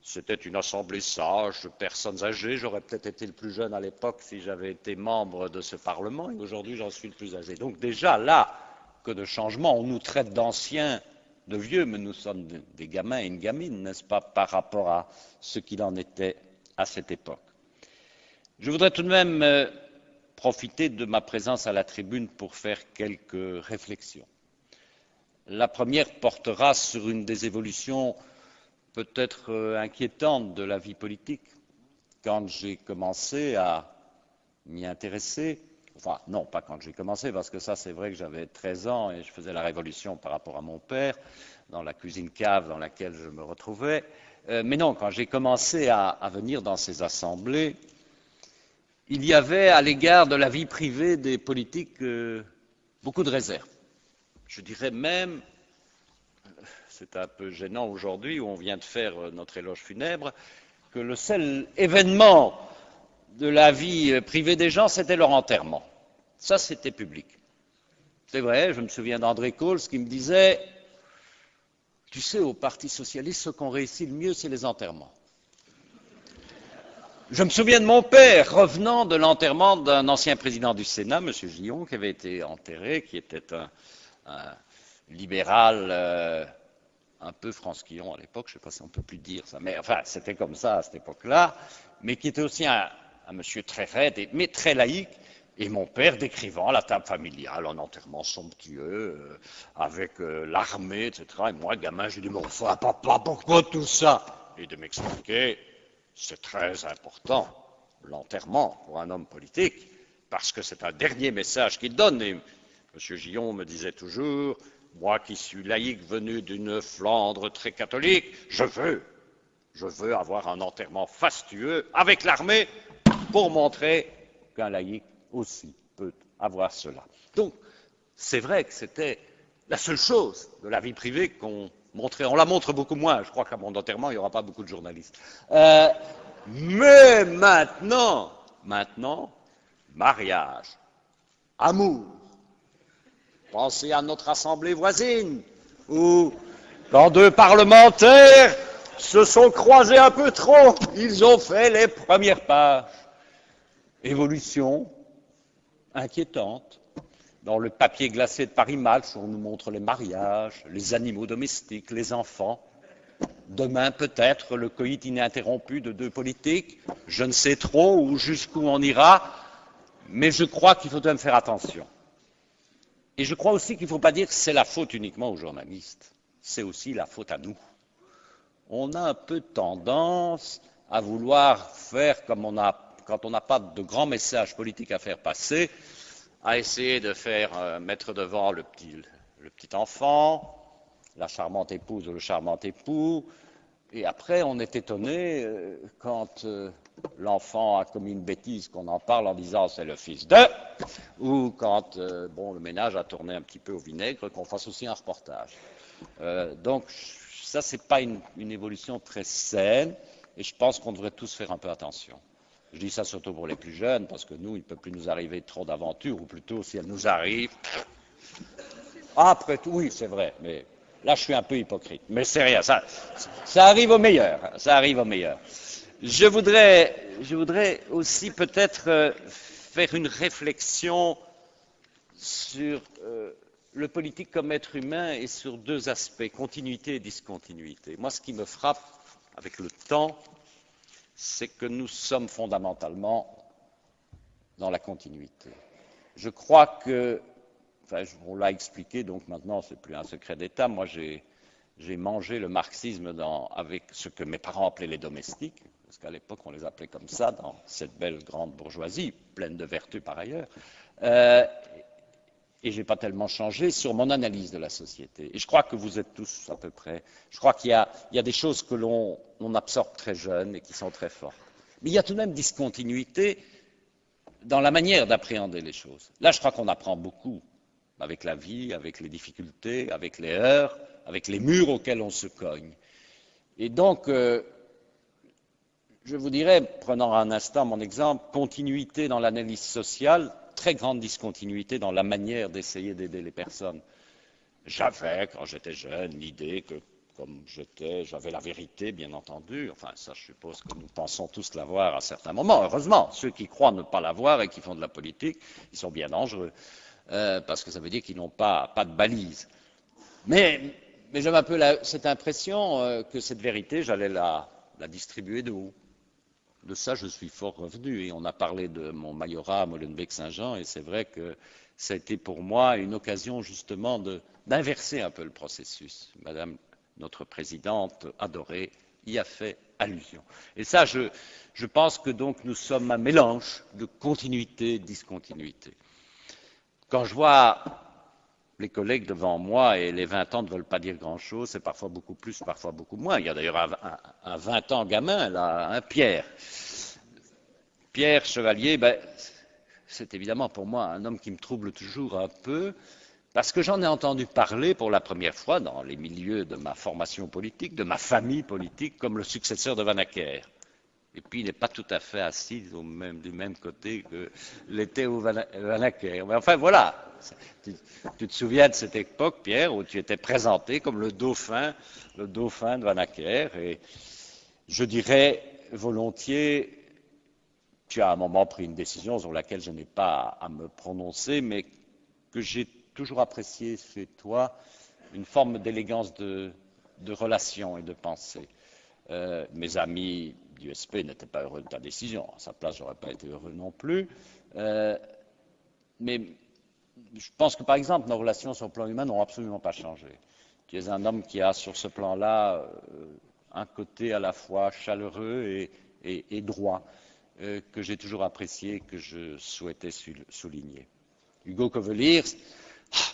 C'était une assemblée sage, de personnes âgées. J'aurais peut-être été le plus jeune à l'époque si j'avais été membre de ce Parlement, et aujourd'hui j'en suis le plus âgé. Donc déjà là, que de changements, on nous traite d'anciens, de vieux, mais nous sommes des gamins et une gamine, n'est-ce pas, par rapport à ce qu'il en était à cette époque. Je voudrais tout de même profiter de ma présence à la tribune pour faire quelques réflexions. La première portera sur une des évolutions peut-être inquiétante de la vie politique. Quand j'ai commencé à m'y intéresser, enfin non, pas quand j'ai commencé, parce que ça c'est vrai que j'avais 13 ans et je faisais la révolution par rapport à mon père, dans la cuisine cave dans laquelle je me retrouvais, mais non, quand j'ai commencé à venir dans ces assemblées, il y avait à l'égard de la vie privée des politiques beaucoup de réserves. Je dirais même, c'est un peu gênant aujourd'hui où on vient de faire notre éloge funèbre, que le seul événement de la vie privée des gens, c'était leur enterrement. Ça, c'était public. C'est vrai, je me souviens d'André Coles qui me disait, tu sais, au Parti socialiste, ce qu'on réussit le mieux, c'est les enterrements. Je me souviens de mon père revenant de l'enterrement d'un ancien président du Sénat, M. Gillon, qui avait été enterré, qui était un libéral un peu franc-Quillon à l'époque, je ne sais pas si on peut plus dire ça, mais enfin c'était comme ça à cette époque-là, mais qui était aussi un monsieur très raide, mais très laïque, et mon père décrivant la table familiale, un enterrement somptueux, avec l'armée, etc. Et moi, gamin, j'ai dit, mais enfin, papa, pourquoi tout ça? Et de m'expliquer, c'est très important, l'enterrement pour un homme politique, parce que c'est un dernier message qu'il donne. Et M. Gillon me disait toujours, moi qui suis laïque venu d'une Flandre très catholique, je veux avoir un enterrement fastueux avec l'armée pour montrer qu'un laïque aussi peut avoir cela. Donc, c'est vrai que c'était la seule chose de la vie privée qu'on montrait. On la montre beaucoup moins. Je crois qu'à mon enterrement, il n'y aura pas beaucoup de journalistes. Mais maintenant, mariage, amour. Pensez à notre assemblée voisine, où, quand deux parlementaires se sont croisés un peu trop, ils ont fait les premières pages. Évolution inquiétante. Dans le papier glacé de Paris Match, on nous montre les mariages, les animaux domestiques, les enfants. Demain, peut-être, le coït ininterrompu de deux politiques. Je ne sais trop ou jusqu'où on ira, mais je crois qu'il faut quand même faire attention. Et je crois aussi qu'il ne faut pas dire que c'est la faute uniquement aux journalistes. C'est aussi la faute à nous. On a un peu tendance à vouloir faire comme quand on n'a pas de grands messages politiques à faire passer, à essayer de faire mettre devant le petit enfant, la charmante épouse ou le charmant époux, et après on est étonné quand l'enfant a commis une bêtise qu'on en parle en disant c'est le fils de, ou quand le ménage a tourné un petit peu au vinaigre, qu'on fasse aussi un reportage. Donc ça c'est pas une évolution très saine, et je pense qu'on devrait tous faire un peu attention. Je dis ça surtout pour les plus jeunes, parce que nous, il ne peut plus nous arriver trop d'aventures, ou plutôt, si elles nous arrivent... Après tout, oui, c'est vrai, mais là, je suis un peu hypocrite. Mais c'est rien, ça arrive au meilleur, ça arrive au meilleur. Je voudrais aussi peut-être faire une réflexion sur le politique comme être humain et sur deux aspects, continuité et discontinuité. Moi, ce qui me frappe avec le temps, c'est que nous sommes fondamentalement dans la continuité. Je crois que, on l'a expliqué, donc maintenant c'est plus un secret d'État, moi j'ai mangé le marxisme avec ce que mes parents appelaient les domestiques, parce qu'à l'époque on les appelait comme ça, dans cette belle grande bourgeoisie, pleine de vertus par ailleurs, et je n'ai pas tellement changé sur mon analyse de la société. Et je crois que vous êtes tous à peu près. Je crois qu'il y a des choses que l'on absorbe très jeune et qui sont très fortes. Mais il y a tout de même discontinuité dans la manière d'appréhender les choses. Là, je crois qu'on apprend beaucoup avec la vie, avec les difficultés, avec les heurts, avec les murs auxquels on se cogne. Et donc, je vous dirais, prenant un instant mon exemple, continuité dans l'analyse sociale, très grande discontinuité dans la manière d'essayer d'aider les personnes. J'avais, quand j'étais jeune, l'idée que comme j'avais la vérité, bien entendu. Enfin, ça, je suppose que nous pensons tous l'avoir à certains moments. Heureusement, ceux qui croient ne pas l'avoir et qui font de la politique, ils sont bien dangereux, parce que ça veut dire qu'ils n'ont pas de balise. Mais j'avais un peu cette impression que cette vérité, j'allais la distribuer de haut. De ça, je suis fort revenu. Et on a parlé de mon majorat à Molenbeek-Saint-Jean, et c'est vrai que ça a été pour moi une occasion justement d'inverser un peu le processus. Madame notre présidente adorée y a fait allusion. Et ça, je pense que donc nous sommes un mélange de continuité et de discontinuité. Quand je vois les collègues devant moi, et les 20 ans ne veulent pas dire grand-chose, c'est parfois beaucoup plus, parfois beaucoup moins. Il y a d'ailleurs un 20 ans gamin, là, un Pierre. Pierre Chevalier, c'est évidemment pour moi un homme qui me trouble toujours un peu, parce que j'en ai entendu parler pour la première fois dans les milieux de ma formation politique, de ma famille politique, comme le successeur de Van Acker. Et puis il n'est pas tout à fait assis du même côté que l'était Van Acker. Mais enfin voilà, tu te souviens de cette époque, Pierre, où tu étais présenté comme le dauphin de Van Acker. Et je dirais volontiers, tu as à un moment pris une décision sur laquelle je n'ai pas à me prononcer, mais que j'ai toujours apprécié chez toi, une forme d'élégance de relation et de pensée. Mes amis du SP n'étaient pas heureux de ta décision. À sa place, j'aurais pas été heureux non plus. Mais je pense que, par exemple, nos relations sur le plan humain n'ont absolument pas changé. Tu es un homme qui a, sur ce plan-là, un côté à la fois chaleureux et droit, que j'ai toujours apprécié et que je souhaitais souligner. Hugo Coveliers,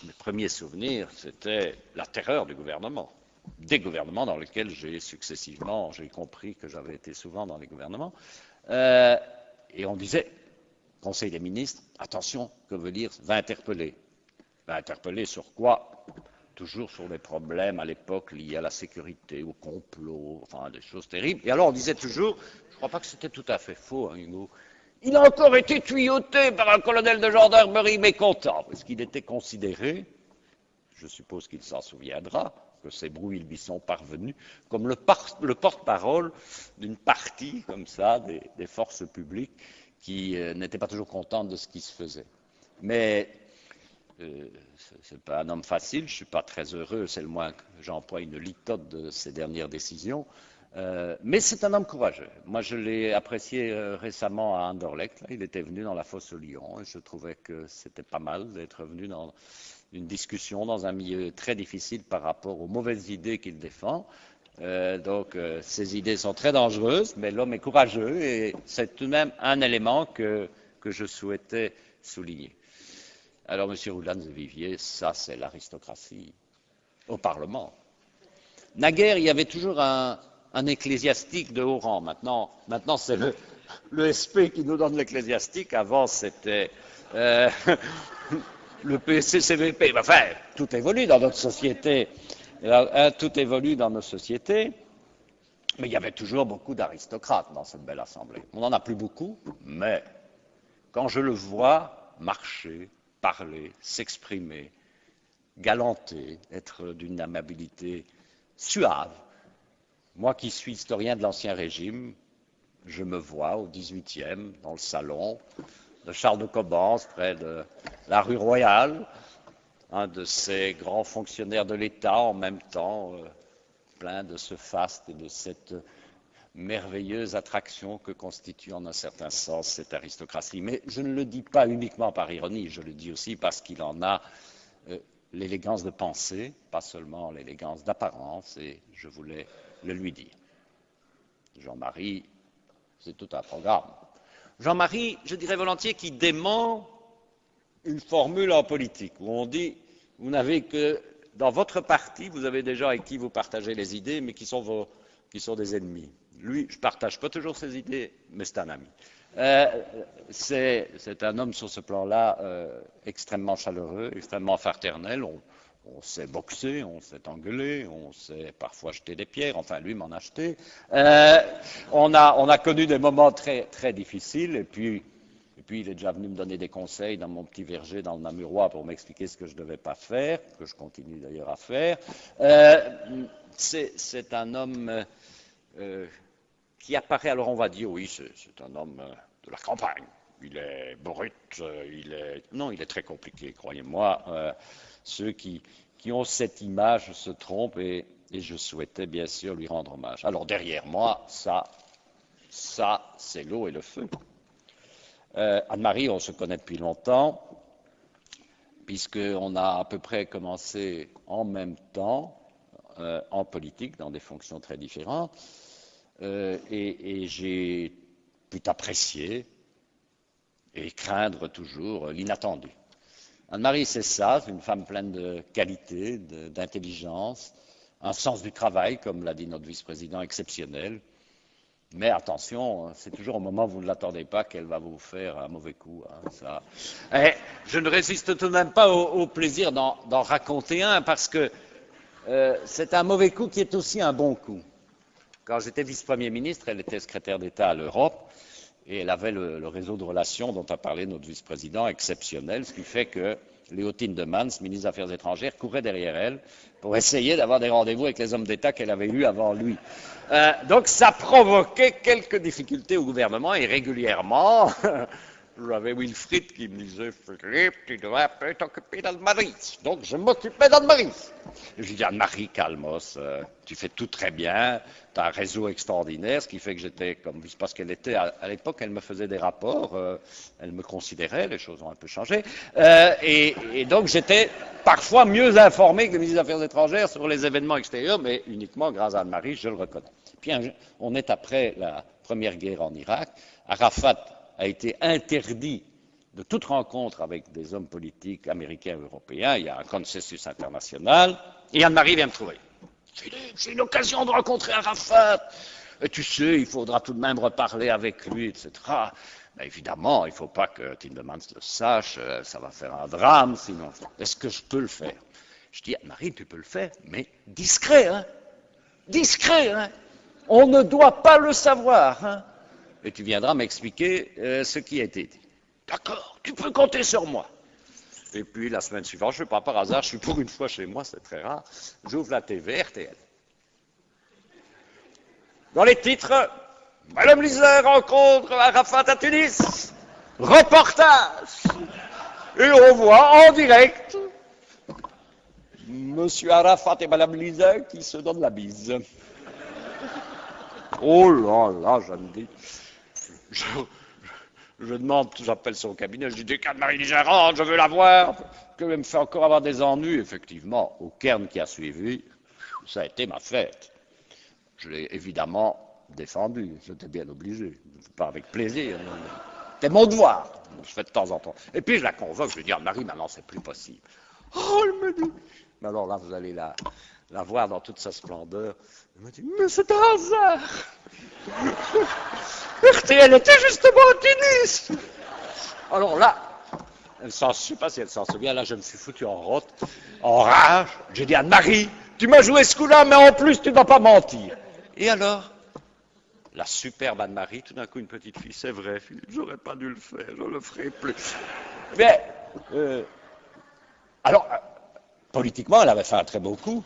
mes premiers souvenirs, c'était la terreur du gouvernement. Des gouvernements dans lesquels j'ai compris que j'avais été souvent dans les gouvernements, et on disait, Conseil des ministres, attention, Coveliers va interpeller. Va interpeller sur quoi? Toujours sur des problèmes à l'époque liés à la sécurité, au complot, enfin des choses terribles. Et alors on disait toujours, je ne crois pas que c'était tout à fait faux, hein, Hugo, il a encore été tuyauté par un colonel de gendarmerie mécontent, parce qu'il était considéré, je suppose qu'il s'en souviendra, que ces bruits lui sont parvenus, comme le porte-parole d'une partie, comme ça, des forces publiques qui n'étaient pas toujours contentes de ce qui se faisait. Mais c'est pas un homme facile, je suis pas très heureux, c'est le moins que j'emploie une litote de ses dernières décisions, mais c'est un homme courageux. Moi, je l'ai apprécié récemment à Anderlecht. Il était venu dans la fosse au lion et je trouvais que c'était pas mal d'être venu dans une discussion dans un milieu très difficile par rapport aux mauvaises idées qu'il défend. Donc, ces idées sont très dangereuses, mais l'homme est courageux et c'est tout de même un élément que je souhaitais souligner. Alors, M. Roelants-de-Vivier, ça, c'est l'aristocratie au Parlement. Naguère, il y avait toujours un ecclésiastique de haut rang. Maintenant c'est le SP qui nous donne l'ecclésiastique. Avant, c'était le PCCVP. Enfin, tout évolue dans notre société. Tout évolue dans nos sociétés. Mais il y avait toujours beaucoup d'aristocrates dans cette belle assemblée. On n'en a plus beaucoup, mais quand je le vois marcher, parler, s'exprimer, galanter, être d'une amabilité suave, moi qui suis historien de l'Ancien Régime, je me vois au XVIIIe, dans le salon de Charles de Cobence, près de la rue Royale, un de ces grands fonctionnaires de l'État, en même temps plein de ce faste et de cette merveilleuse attraction que constitue en un certain sens cette aristocratie. Mais je ne le dis pas uniquement par ironie, je le dis aussi parce qu'il en a l'élégance de pensée, pas seulement l'élégance d'apparence, et je voulais le lui dire. Jean-Marie, c'est tout un programme. Jean-Marie, je dirais volontiers, qui dément une formule en politique, où on dit, vous n'avez que, dans votre parti, vous avez des gens avec qui vous partagez les idées, mais qui sont des ennemis. Lui, je ne partage pas toujours ses idées, mais c'est un ami. C'est un homme sur ce plan-là extrêmement chaleureux, extrêmement fraternel. On s'est boxé, on s'est engueulé, on s'est parfois jeté des pierres, enfin lui m'en a jeté. On a connu des moments très, très difficiles et puis puis il est déjà venu me donner des conseils dans mon petit verger dans le Namurois pour m'expliquer ce que je ne devais pas faire, que je continue d'ailleurs à faire. C'est un homme qui apparaît, alors on va dire, oui, c'est un homme de la campagne. Il est brut, non, il est très compliqué, croyez-moi. Ceux qui ont cette image se trompent et je souhaitais bien sûr lui rendre hommage. Alors derrière moi, ça c'est l'eau et le feu. Anne-Marie, on se connaît depuis longtemps, puisqu'on a à peu près commencé en même temps en politique, dans des fonctions très différentes, et j'ai pu t'apprécier et craindre toujours l'inattendu. Anne-Marie, c'est ça, c'est une femme pleine de qualité, d'intelligence, un sens du travail, comme l'a dit notre vice-président, exceptionnel. Mais attention, c'est toujours au moment où vous ne l'attendez pas qu'elle va vous faire un mauvais coup. Hein, ça. Et je ne résiste tout de même pas au plaisir d'en raconter un, parce que c'est un mauvais coup qui est aussi un bon coup. Quand j'étais vice-premier ministre, elle était secrétaire d'État à l'Europe, et elle avait le réseau de relations dont a parlé notre vice-président, exceptionnel, ce qui fait que Léo Tindemans, ministre des Affaires étrangères, courait derrière elle pour essayer d'avoir des rendez-vous avec les hommes d'État qu'elle avait eus avant lui. Donc ça provoquait quelques difficultés au gouvernement et régulièrement, j'avais Wilfried qui me disait « Philippe, tu dois un peu t'occuper d'Anne-Marie ». Donc je m'occupais d'Anne-Marie. Je lui dis « Anne-Marie, calmos, tu fais tout très bien, tu as un réseau extraordinaire », ce qui fait que j'étais comme parce qu'elle était, à l'époque, elle me faisait des rapports, elle me considérait, les choses ont un peu changé, et donc j'étais parfois mieux informé que le ministre des Affaires étrangères sur les événements extérieurs, mais uniquement grâce à Anne-Marie, je le reconnais. Puis on est après la première guerre en Irak, Arafat a été interdit de toute rencontre avec des hommes politiques américains et européens, il y a un consensus international, et Anne-Marie vient me trouver. Philippe, j'ai une occasion de rencontrer Arafat, et tu sais, il faudra tout de même reparler avec lui, etc. Ben évidemment, il ne faut pas que Tindemans le sache, ça va faire un drame, sinon, est-ce que je peux le faire? Je dis, Anne-Marie, tu peux le faire, mais discret, hein? Discret, hein? On ne doit pas le savoir, hein? Et tu viendras m'expliquer ce qui a été dit. D'accord, tu peux compter sur moi. Et puis la semaine suivante, je ne sais pas par hasard, je suis pour une fois chez moi, c'est très rare, j'ouvre la TV, RTL. Dans les titres, Madame Lizer rencontre Arafat à Tunis, reportage. Et on voit en direct Monsieur Arafat et Madame Lizer qui se donnent la bise. Oh là là, je me dis, je demande, j'appelle son cabinet, je dis, Anne-Marie Lizer rentre, je veux la voir, que me fait encore avoir des ennuis. Effectivement, au cairn qui a suivi, ça a été ma fête. Je l'ai évidemment défendu, j'étais bien obligé, pas avec plaisir, c'était mon devoir, je fais de temps en temps. Et puis je la convoque, je lui dis, Anne-Marie, maintenant c'est plus possible. Oh, elle me dit, mais alors là vous allez la voir dans toute sa splendeur. Elle me dit, mais c'est un hasard. RTL était justement à Tunis. Alors là, je ne sais pas si elle s'en souvient, là je me suis foutu en route, en rage. J'ai dit, Anne-Marie, tu m'as joué ce coup-là, mais en plus tu ne dois pas mentir. Et alors, la superbe Anne-Marie, tout d'un coup une petite fille, c'est vrai, Philippe, j'aurais pas dû le faire, je le ferai plus. Mais, alors, politiquement, elle avait fait un très beau coup.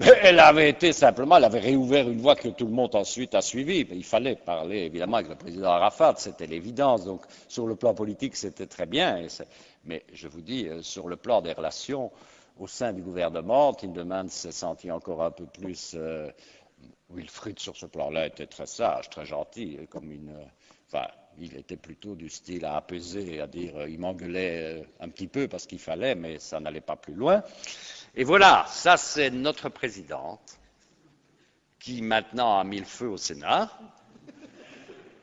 Mais elle avait été simplement, elle avait réouvert une voie que tout le monde ensuite a suivie. Il fallait parler évidemment avec le président Arafat, c'était l'évidence. Donc sur le plan politique, c'était très bien. Mais je vous dis, sur le plan des relations au sein du gouvernement, Tindemans s'est senti encore un peu plus. Wilfried sur ce plan-là était très sage, très gentil, comme il était plutôt du style à apaiser, à dire, il m'engueulait un petit peu parce qu'il fallait, mais ça n'allait pas plus loin. Et voilà, ça c'est notre présidente, qui maintenant a mis le feu au Sénat.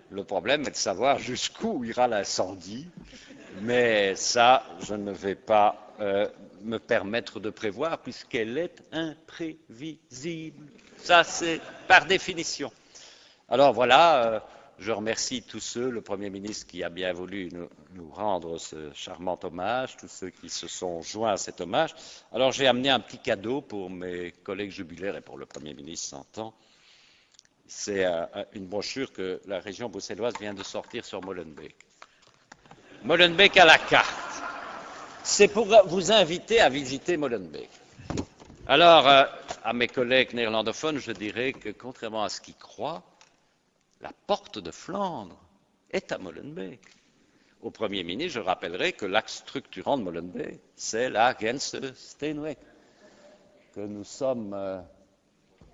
Le problème est de savoir jusqu'où ira l'incendie, mais ça, je ne vais pas me permettre de prévoir, puisqu'elle est imprévisible. Ça, c'est par définition. Alors voilà, je remercie tous ceux, le Premier ministre qui a bien voulu nous rendre ce charmant hommage, tous ceux qui se sont joints à cet hommage. Alors j'ai amené un petit cadeau pour mes collègues jubilaires et pour le Premier ministre s'entend. C'est une brochure que la région bruxelloise vient de sortir sur Molenbeek. Molenbeek à la carte. C'est pour vous inviter à visiter Molenbeek. Alors, à mes collègues néerlandophones, je dirais que, contrairement à ce qu'ils croient, la porte de Flandre est à Molenbeek. Au Premier ministre, je rappellerai que l'axe structurant de Molenbeek, c'est la Grense-Steenweg, que nous sommes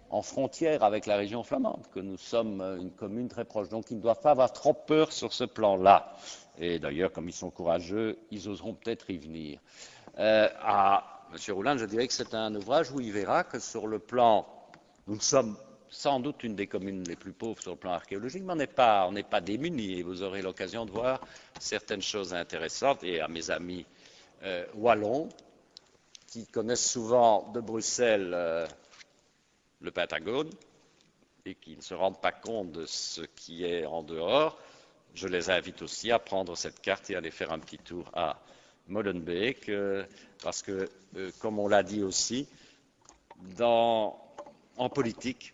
en frontière avec la région flamande, que nous sommes une commune très proche. Donc, ils ne doivent pas avoir trop peur sur ce plan-là. Et d'ailleurs, comme ils sont courageux, ils oseront peut-être y venir. À M. Rouland, je dirais que c'est un ouvrage où il verra que sur le plan, nous sommes sans doute une des communes les plus pauvres sur le plan archéologique, mais on n'est pas démunis et vous aurez l'occasion de voir certaines choses intéressantes. Et à mes amis wallons, qui connaissent souvent de Bruxelles le Pentagone et qui ne se rendent pas compte de ce qui est en dehors, je les invite aussi à prendre cette carte et à aller faire un petit tour à Molenbeek, parce que, comme on l'a dit aussi, en politique,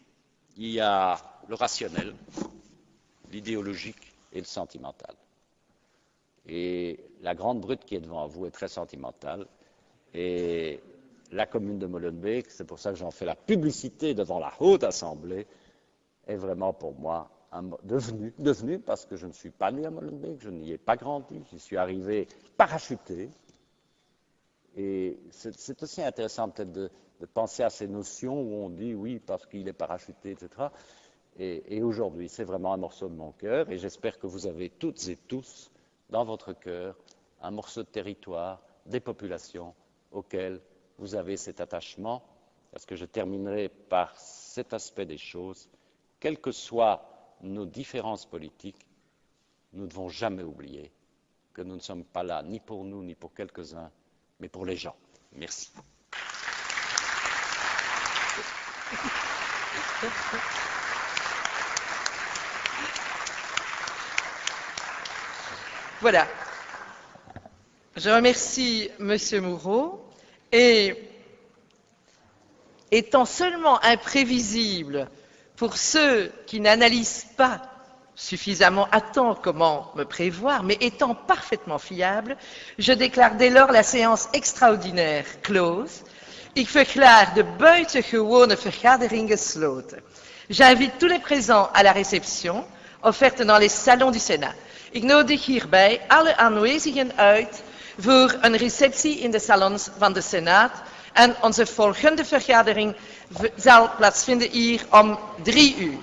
il y a le rationnel, l'idéologique et le sentimental. Et la grande brute qui est devant vous est très sentimentale. Et la commune de Molenbeek, c'est pour ça que j'en fais la publicité devant la Haute Assemblée, est vraiment pour moi devenu, parce que je ne suis pas né à Molenbeek, je n'y ai pas grandi, j'y suis arrivé parachuté. Et c'est aussi intéressant peut-être de penser à ces notions où on dit oui parce qu'il est parachuté, etc. Et aujourd'hui, c'est vraiment un morceau de mon cœur et j'espère que vous avez toutes et tous dans votre cœur un morceau de territoire, des populations auxquelles vous avez cet attachement, parce que je terminerai par cet aspect des choses. Quelles que soient nos différences politiques, nous ne devons jamais oublier que nous ne sommes pas là ni pour nous ni pour quelques-uns, mais pour les gens. Merci. Voilà. Je remercie M. Moureau et étant seulement imprévisible pour ceux qui n'analysent pas suffisamment à temps comment me prévoir, mais étant parfaitement fiable, je déclare dès lors la séance extraordinaire close. Ik verklaar de buitengewone vergadering gesloten. J'invite tous les présents à la réception, offerte dans les salons du Sénat. Ik nodig hierbij alle aanwezigen uit voor een receptie in de salons van de Senaat. En onze volgende vergadering zal plaatsvinden hier om 3 uur.